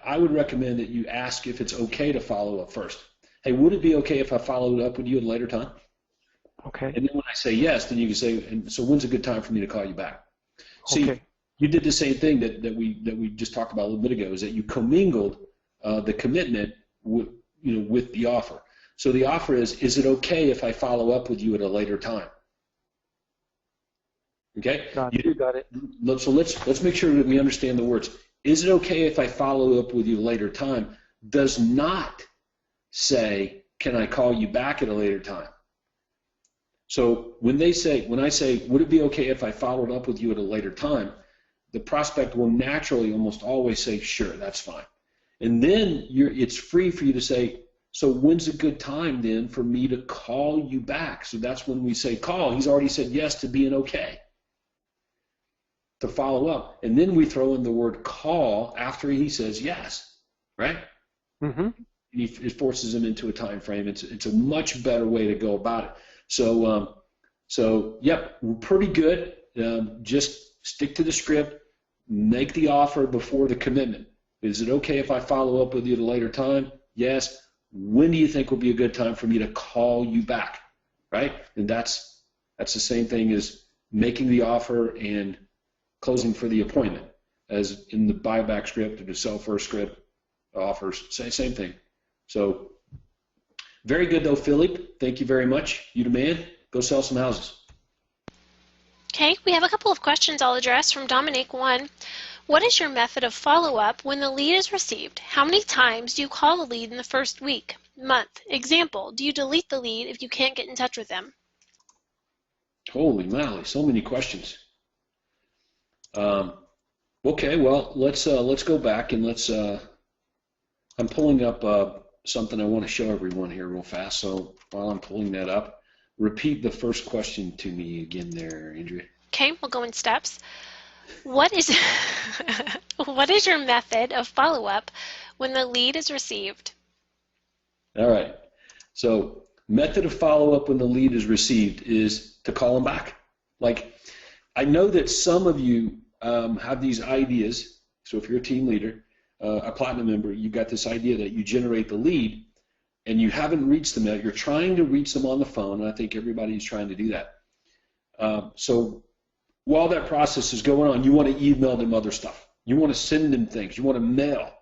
I would recommend that you ask if it's okay to follow up first. Hey, would it be okay if I followed up with you at a later time? Okay. And then when I say yes, then you can say, and so when's a good time for me to call you back? See, Okay. you did the same thing that we just talked about a little bit ago, is that you commingled the commitment with the offer. So the offer is it okay if I follow up with you at a later time? Okay? Got it. So let's make sure that we understand the words. Is it okay if I follow up with you at a later time? Does not say, can I call you back at a later time? So when I say, would it be okay if I followed up with you at a later time, the prospect will naturally almost always say, sure, that's fine. And then it's free for you to say, so when's a good time then for me to call you back? So that's when we say call. He's already said yes to being okay, to follow up. And then we throw in the word call after he says yes, right? Mm-hmm. It forces him into a time frame. It's a much better way to go about it. So yep, we're pretty good. Just stick to the script. Make the offer before the commitment. Is it okay if I follow up with you at a later time? Yes. When do you think will be a good time for me to call you back? Right? And that's the same thing as making the offer and closing for the appointment, as in the buyback script or the sell first script offers. Same thing. So very good though, Philippe. Thank you very much. You the man. Go sell some houses. Okay, we have a couple of questions I'll address from Dominic. One, what is your method of follow-up when the lead is received? How many times do you call the lead in the first week, month? Example, do you delete the lead if you can't get in touch with them? Holy moly, so many questions. Okay, well, let's go back and I'm pulling up something I want to show everyone here real fast. So while I'm pulling that up, repeat the first question to me again there, Andrea. Okay, we'll go in steps. What is your method of follow-up when the lead is received? All right. So method of follow-up when the lead is received is to call them back. Like, I know that some of you have these ideas. So if you're a team leader, a platinum member, you've got this idea that you generate the lead and you haven't reached them yet. You're trying to reach them on the phone, and I think everybody's trying to do that. So while that process is going on, you want to email them other stuff. You want to send them things. You want to mail.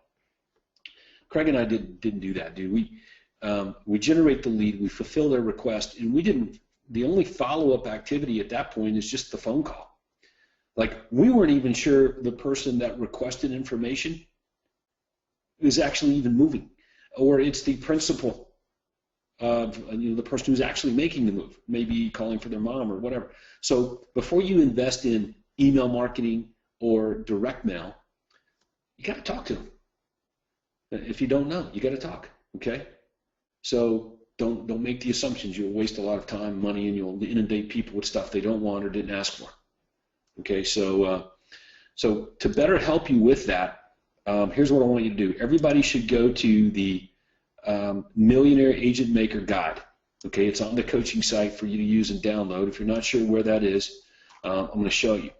Craig and I didn't do that, dude. We generate the lead, we fulfill their request, and we didn't. The only follow-up activity at that point is just the phone call. Like, we weren't even sure the person that requested information is actually even moving, or it's the principal of the person who's actually making the move, maybe calling for their mom or whatever. So before you invest in email marketing or direct mail, you got to talk to them. If you don't know, you got to talk. Okay, so don't make the assumptions. You'll waste a lot of time, money, and you'll inundate people with stuff they don't want or didn't ask for. Okay, so to better help you with that, here's what I want you to do. Everybody should go to the Millionaire Agent Maker Guide. Okay, it's on the coaching site for you to use and download. If you're not sure where that is, I'm going to show you.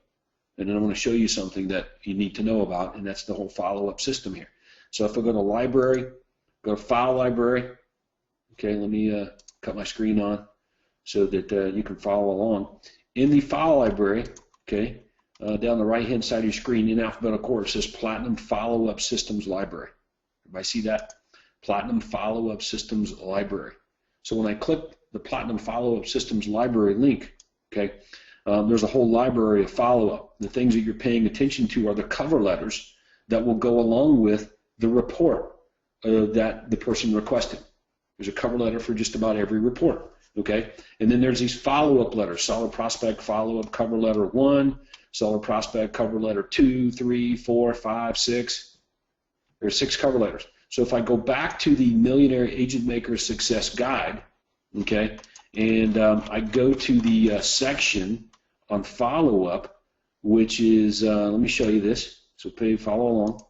And then I'm going to show you something that you need to know about, and that's the whole follow-up system here. So if I go to library, go to file library. Okay, let me cut my screen on so that you can follow along. In the file library, okay, down the right-hand side of your screen in alphabetical order, it says Platinum Follow-Up Systems Library. Everybody see that? Platinum Follow-Up Systems Library. So when I click the Platinum Follow-Up Systems Library link, okay, there's a whole library of follow-up. The things that you're paying attention to are the cover letters that will go along with the report. that the person requested. There's a cover letter for just about every report. Okay, and then there's these follow-up letters: solid prospect follow-up cover letter 1, solid prospect cover letter 2, 3, 4, 5, 6. There's 6 cover letters. So if I go back to the Millionaire Agent Maker Success Guide, okay, and I go to the section on follow-up, which is, let me show you this, so follow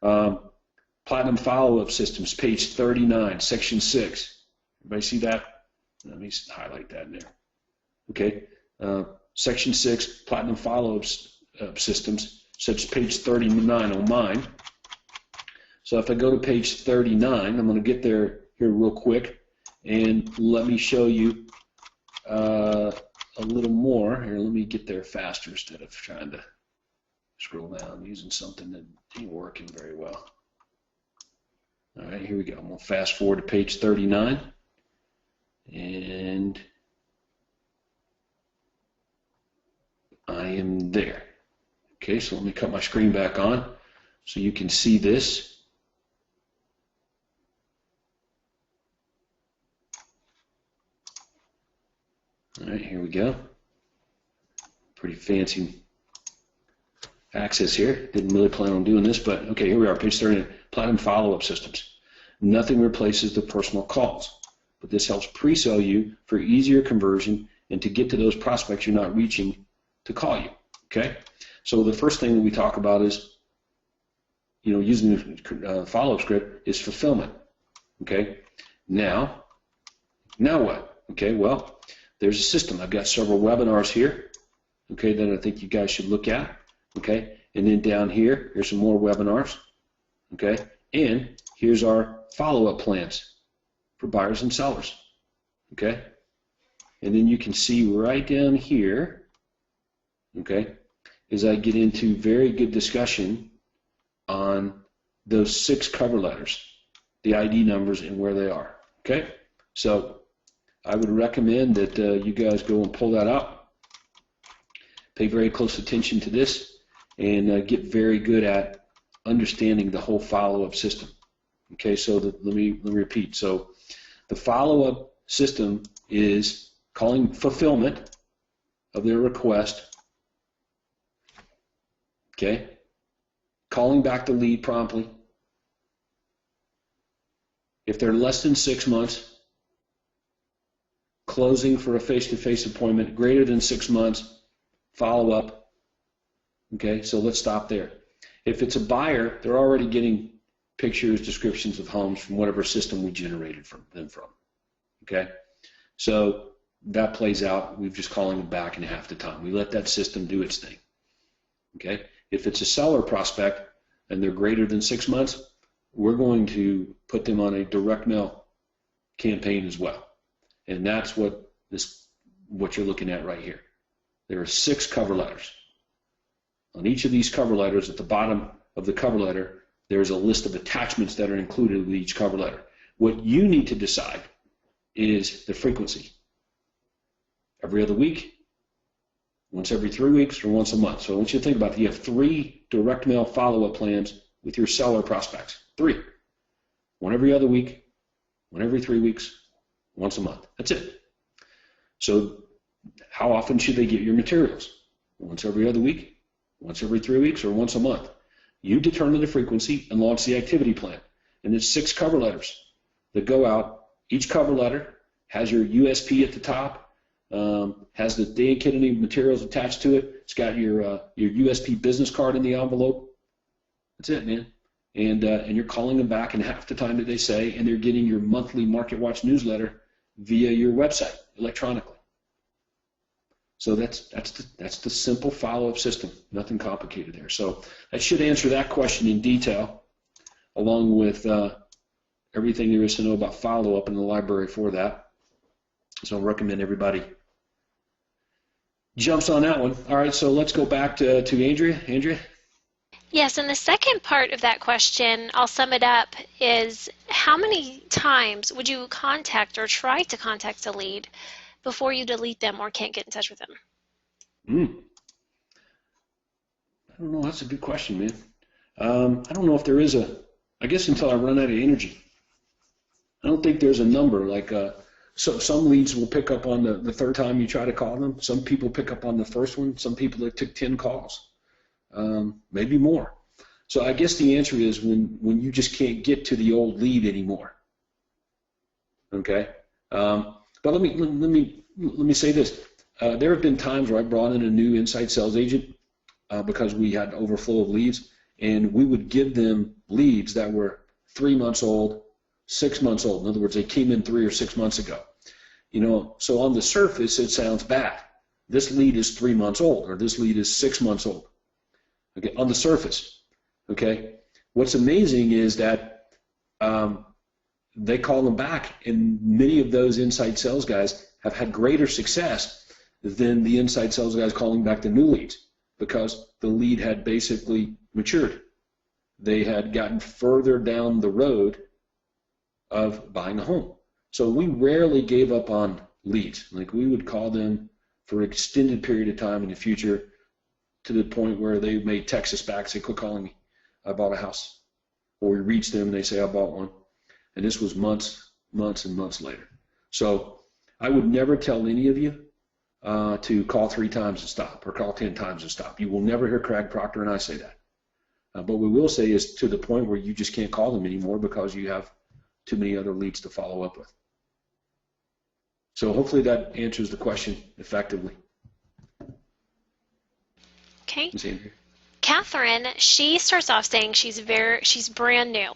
along. Platinum Follow-Up Systems, page 39, section 6. Everybody see that? Let me highlight that in there. Okay, section 6, Platinum Follow-Up Systems, such as page 39 on mine. So if I go to page 39, I'm going to get there here real quick, and let me show you a little more. Here, let me get there faster instead of trying to scroll down using something that ain't working very well. All right, here we go. I'm going to fast forward to page 39, and I am there. Okay, so let me cut my screen back on so you can see this. All right, here we go. Pretty fancy access here. Didn't really plan on doing this, but okay, here we are, page 39, Platinum Follow-Up Systems. Nothing replaces the personal calls, but this helps pre-sell you for easier conversion and to get to those prospects you're not reaching to call you, okay? So the first thing that we talk about is, using the follow-up script is fulfillment, okay? Now what? Okay, well, there's a system. I've got several webinars here, okay, that I think you guys should look at, okay? And then down here, here's some more webinars, okay? And here's our follow-up plans for buyers and sellers, okay? And then you can see right down here, okay, as I get into very good discussion on those 6 cover letters, the ID numbers and where they are, okay? So I would recommend that you guys go and pull that up, pay very close attention to this, and get very good at understanding the whole follow-up system. Okay, so let me repeat. So the follow-up system is calling fulfillment of their request, okay, calling back the lead promptly. If they're less than 6 months, closing for a face-to-face appointment. Greater than 6 months, follow up. Okay, so let's stop there. If it's a buyer, they're already getting pictures, descriptions of homes from whatever system we generated them from. Okay, so that plays out. We're just calling them back in half the time. We let that system do its thing. Okay, if it's a seller prospect and they're greater than 6 months, we're going to put them on a direct mail campaign as well. And that's what you're looking at right here. There are 6 cover letters. On each of these cover letters, at the bottom of the cover letter, there's a list of attachments that are included with each cover letter. What you need to decide is the frequency. Every other week, once every 3 weeks, or once a month. So I want you to think about it. You have 3 direct mail follow-up plans with your seller prospects. 3. One every other week, one every 3 weeks, once a month. That's it. So how often should they get your materials? Once every other week, once every 3 weeks, or once a month? You determine the frequency and launch the activity plan. And there's 6 cover letters that go out. Each cover letter has your USP at the top, has the day and kit materials attached to it. It's got your USP business card in the envelope. That's it, man. And you're calling them back in half the time that they say, and they're getting your monthly Market Watch newsletter via your website electronically. So that's the simple follow-up system. Nothing complicated there. So that should answer that question in detail, along with everything there is to know about follow-up in the library for that. So I recommend everybody jumps on that one. All right, so let's go back to Andrea. Andrea? Yes, and the second part of that question, I'll sum it up, is how many times would you contact or try to contact a lead before you delete them or can't get in touch with them? I don't know. That's a good question, man. I don't know if there is a I guess until I run out of energy. I don't think there's a number. Like so some leads will pick up on the third time you try to call them. Some people pick up on the first one. Some people that took 10 calls, maybe more. So I guess the answer is when you just can't get to the old lead anymore. Okay, but let me say this. There have been times where I brought in a new inside sales agent because we had overflow of leads, and we would give them leads that were 3 months old, 6 months old. In other words, they came in 3 or 6 months ago. You know, so on the surface it sounds bad. This lead is 3 months old, or this lead is 6 months old. Okay, on the surface. Okay, what's amazing is that they call them back, and many of those inside sales guys have had greater success than the inside sales guys calling back the new leads, because the lead had basically matured. They had gotten further down the road of buying a home. So we rarely gave up on leads. Like, we would call them for an extended period of time in the future, to the point where they may text us back, say, quit calling me, I bought a house. Or we reach them and they say, I bought one. And this was months and months later. So I would never tell any of you to call 3 times and stop, or call 10 times and stop. You will never hear Craig Proctor and I say that. But what we will say is to the point where you just can't call them anymore because you have too many other leads to follow up with. So hopefully that answers the question effectively. Okay. Ms. Andrea? Catherine, she starts off saying she's brand new.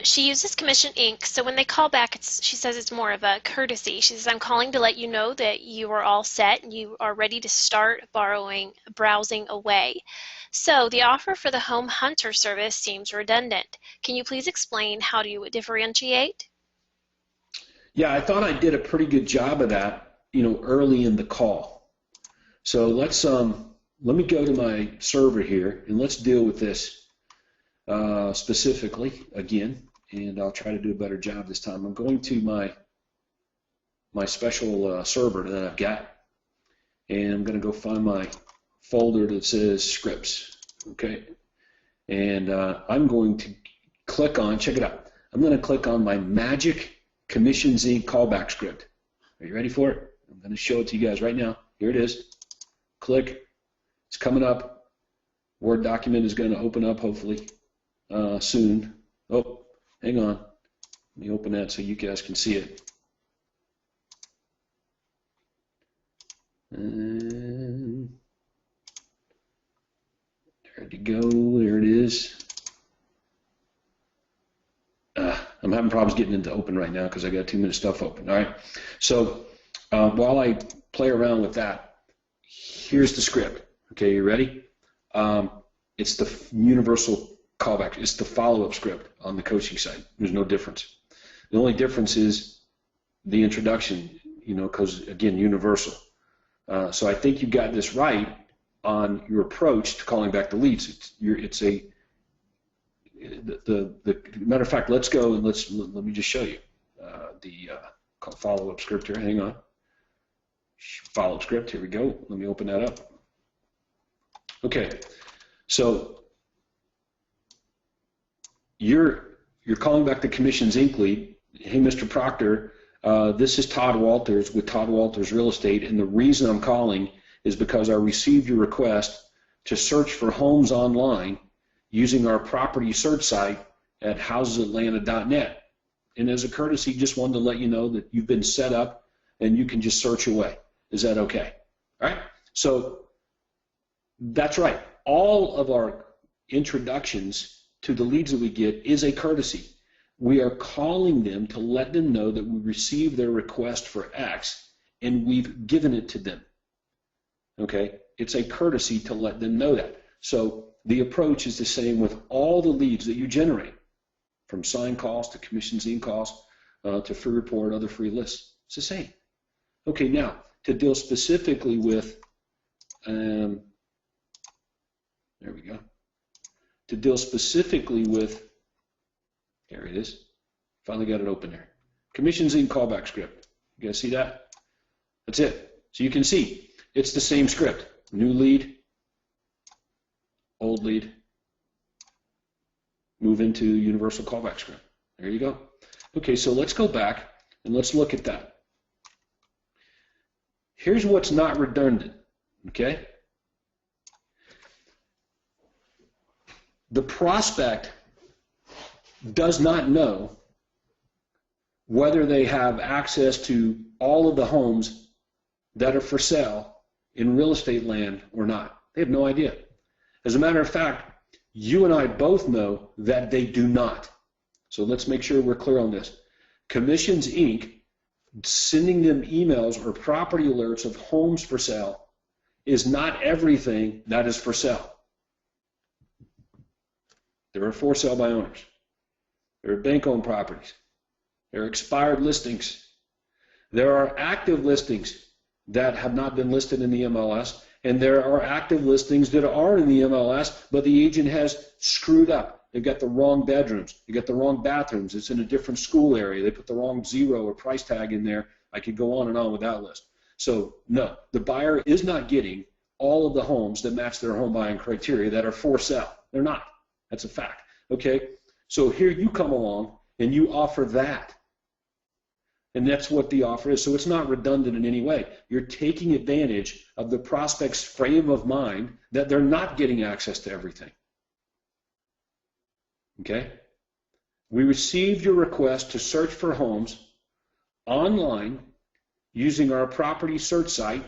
She uses Commission Inc. So when they call back, she says it's more of a courtesy. She says, I'm calling to let you know that you are all set and you are ready to start browsing away. So the offer for the home hunter service seems redundant. Can you please explain how do you differentiate? Yeah, I thought I did a pretty good job of that, you know, early in the call. So let me go to my server here and let's deal with this specifically again, and I'll try to do a better job this time. I'm going to my special server that I've got, and I'm going to go find my folder that says scripts, okay? And I'm going to click on, check it out, I'm going to click on my magic Commissions Inc. callback script. Are you ready for it? I'm going to show it to you guys right now. Here it is. Click. It's coming up. Word document is going to open up hopefully soon. Oh, hang on. Let me open that so you guys can see it. And there to go. There it is. I'm having problems getting into open right now because I got too much stuff open. All right. So while I play around with that, here's the script. Okay, you ready? It's the universal callback. It's the follow-up script on the coaching site. There's no difference. The only difference is the introduction, you know, because, again, universal. So I think you got this right on your approach to calling back the leads. The matter of fact, let's go and let me just show you the follow-up script here. Hang on. Follow-up script. Here we go. Let me open that up. Okay. So you're calling back the Commissions Inc. lead. Hey, Mr. Proctor, this is Todd Walters with Todd Walters Real Estate, and the reason I'm calling is because I received your request to search for homes online using our property search site at housesatlanta.net. And as a courtesy, just wanted to let you know that you've been set up and you can just search away. Is that okay? All right? So that's right. All of our introductions to the leads that we get is a courtesy. We are calling them to let them know that we received their request for X and we've given it to them. Okay? It's a courtesy to let them know that. So the approach is the same with all the leads that you generate, from sign calls to Commissions Inc. calls to free report, other free lists. It's the same. Okay, now to deal specifically with, there we go. To deal specifically with, there it is. Finally got it open there. Commissions Inc. callback script. You guys see that? That's it. So you can see it's the same script. New lead, old lead, move into universal callback script. There you go. Okay, so let's go back and let's look at that. Here's what's not redundant, okay? The prospect does not know whether they have access to all of the homes that are for sale in real estate land or not. They have no idea. As a matter of fact, you and I both know that they do not. So let's make sure we're clear on this. Commissions Inc. sending them emails or property alerts of homes for sale is not everything that is for sale. There are for sale by owners. There are bank-owned properties. There are expired listings. There are active listings that have not been listed in the MLS, and there are active listings that are in the MLS, but the agent has screwed up. They've got the wrong bedrooms. They've got the wrong bathrooms. It's in a different school area. They put the wrong zero or price tag in there. I could go on and on with that list. So, no, the buyer is not getting all of the homes that match their home buying criteria that are for sale. They're not. That's a fact. Okay? So here you come along and you offer that. And that's what the offer is. So it's not redundant in any way. You're taking advantage of the prospect's frame of mind that they're not getting access to everything. Okay? We received your request to search for homes online using our property search site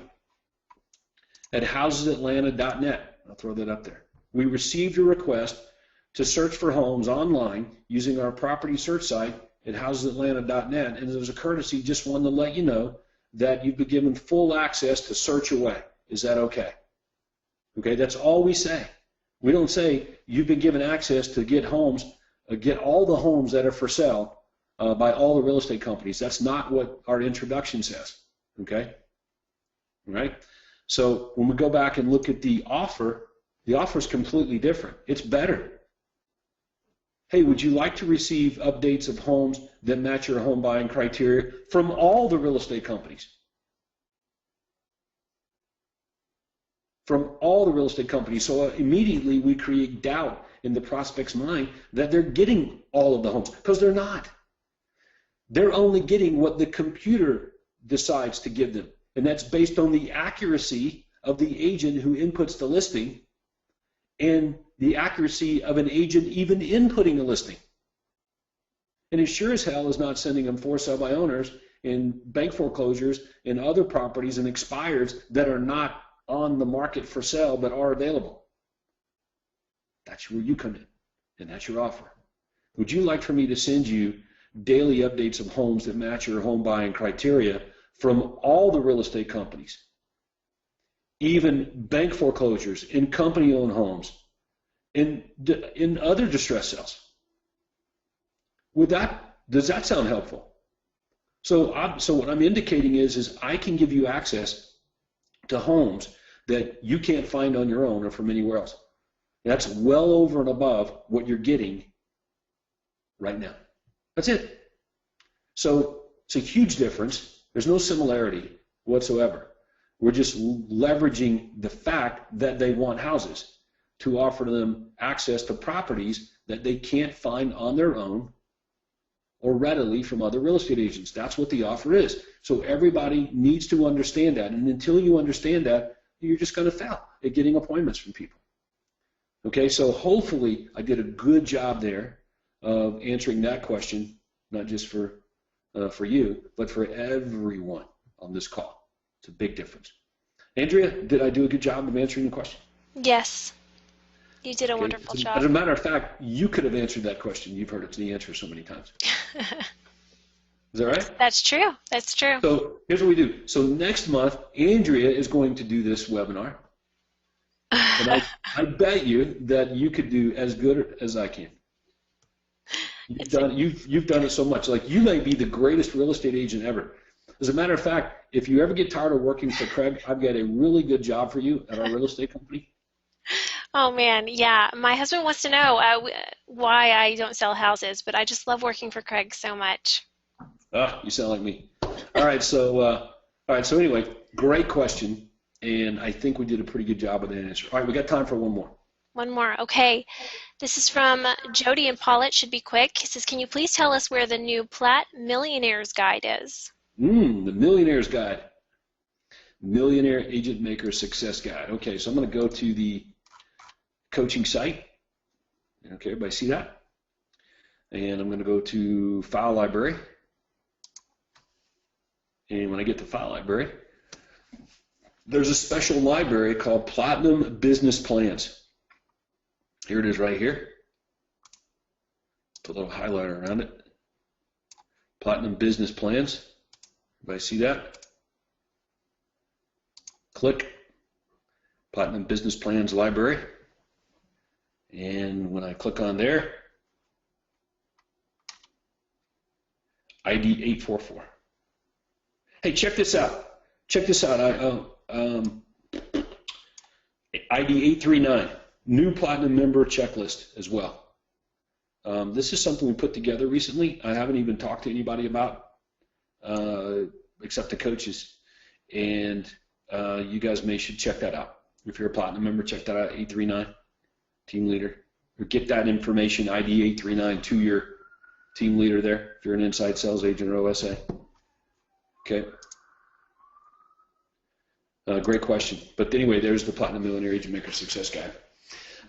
at housesatlanta.net. I'll throw that up there. We received your request to search for homes online using our property search site at housesatlanta.net, and as a courtesy, just wanted to let you know that you've been given full access to search away. Is that okay? Okay, that's all we say. We don't say you've been given access to get homes, get all the homes that are for sale by all the real estate companies. That's not what our introduction says. Okay? All right? So when we go back and look at the offer is completely different. It's better. Hey, would you like to receive updates of homes that match your home buying criteria from all the real estate companies? From all the real estate companies. So immediately we create doubt in the prospect's mind that they're getting all of the homes, because they're not. They're only getting what the computer decides to give them, and that's based on the accuracy of the agent who inputs the listing and the accuracy of an agent even inputting a listing. And it sure as hell is not sending them for sale by owners in bank foreclosures and other properties and expireds that are not on the market for sale but are available. That's where you come in, and that's your offer. Would you like for me to send you daily updates of homes that match your home buying criteria from all the real estate companies, even bank foreclosures, in company-owned homes, in other distress sales? Does that sound helpful? So what I'm indicating is I can give you access to homes that you can't find on your own or from anywhere else. That's well over and above what you're getting right now. That's it. So it's a huge difference. There's no similarity whatsoever. We're just leveraging the fact that they want houses to offer them access to properties that they can't find on their own or readily from other real estate agents. That's what the offer is. So everybody needs to understand that. And until you understand that, you're just going to fail at getting appointments from people. Okay, so hopefully I did a good job there of answering that question, not just for you, but for everyone on this call. It's a big difference. Andrea, did I do a good job of answering the question? Yes. You did a wonderful job. As a matter of fact, you could have answered that question. You've heard the answer so many times. Is that right? That's true. That's true. So here's what we do. So next month, Andrea is going to do this webinar. And I bet you that you could do as good as I can. You've done it so much. Like, you may be the greatest real estate agent ever. As a matter of fact, if you ever get tired of working for Craig, I've got a really good job for you at our real estate company. Oh, man, yeah. My husband wants to know why I don't sell houses, but I just love working for Craig so much. Oh, you sound like me. All right, so anyway, great question, and I think we did a pretty good job of that answer. All right, we got time for one more. One more. Okay. This is from Jody and Paul. It should be quick. He says, can you please tell us where the new Platt Millionaires Guide is? The Millionaires Guide. Millionaire Agent Maker Success Guide. Okay, so I'm going to go to the coaching site. Okay, everybody see that? And I'm going to go to File Library. And when I get to File Library, there's a special library called Platinum Business Plans. Here it is right here. Put a little highlighter around it. Platinum Business Plans. Everybody see that? Click Platinum Business Plans Library. And when I click on there, ID 844. Hey, check this out. Check this out. ID 839, new Platinum member checklist as well. This is something we put together recently. I haven't even talked to anybody about, except the coaches. And you guys should check that out. If you're a Platinum member, check that out, 839, team leader. Or get that information, ID 839, to your team leader there, if you're an inside sales agent or OSA. Okay. Great question. But anyway, there's the Platinum Millionaire Agent Maker Success Guide.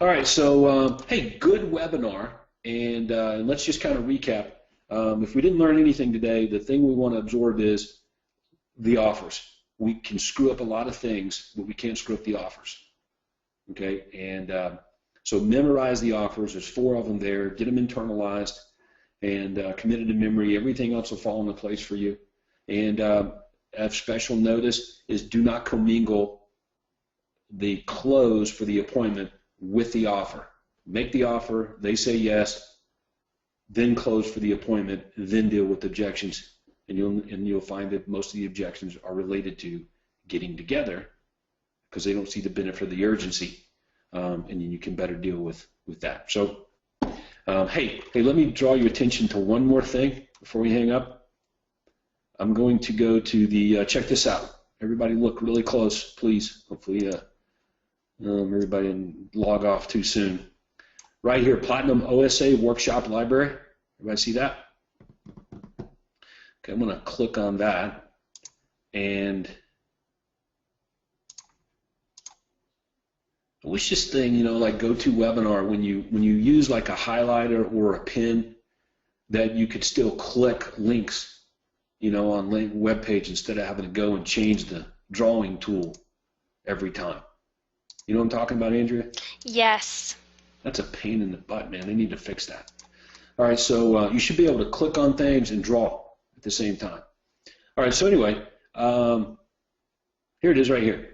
All right, so hey, good webinar, and let's just kind of recap. If we didn't learn anything today, the thing we want to absorb is the offers. We can screw up a lot of things, but we can't screw up the offers. Okay, and so memorize the offers. There's 4 of them there. Get them internalized and committed to memory. Everything else will fall into place for you. And of special notice is do not commingle the close for the appointment with the offer. Make the offer, they say yes, then close for the appointment, then deal with objections. And you'll find that most of the objections are related to getting together because they don't see the benefit of the urgency, and you can better deal with that. So, hey, let me draw your attention to one more thing before we hang up. I'm going to go to the, check this out. Everybody look really close, please. Hopefully everybody didn't log off too soon. Right here, Platinum OSA Workshop Library. Everybody see that? Okay, I'm going to click on that. And I wish this thing, like GoToWebinar, when you use like a highlighter or a pen, that you could still click links on the web page instead of having to go and change the drawing tool every time. You know what I'm talking about, Andrea? Yes. That's a pain in the butt, man. They need to fix that. All right, so you should be able to click on things and draw at the same time. All right, so anyway, here it is right here.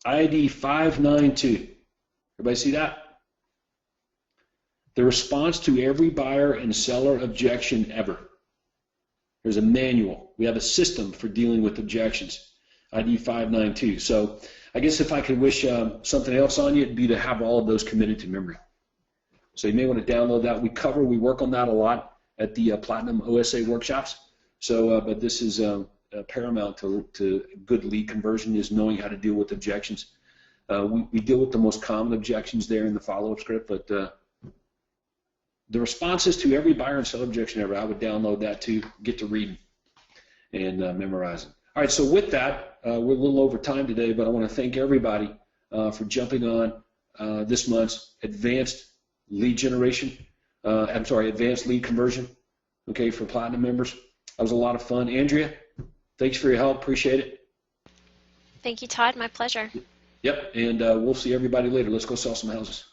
ID 592. Everybody see that? The response to every buyer and seller objection ever. There's a manual. We have a system for dealing with objections, ID 592. So I guess if I could wish something else on you, it'd be to have all of those committed to memory. So you may want to download that. We work on that a lot at the Platinum OSA workshops. So, but this is paramount to good lead conversion, is knowing how to deal with objections. We deal with the most common objections there in the follow-up script, but the responses to every buyer and seller objection ever, I would download that too, get to reading and memorizing. All right, so with that, we're a little over time today, but I want to thank everybody for jumping on this month's advanced lead generation, advanced lead conversion, okay, for Platinum members. That was a lot of fun. Andrea, thanks for your help, appreciate it. Thank you, Todd, my pleasure. Yep, and we'll see everybody later. Let's go sell some houses.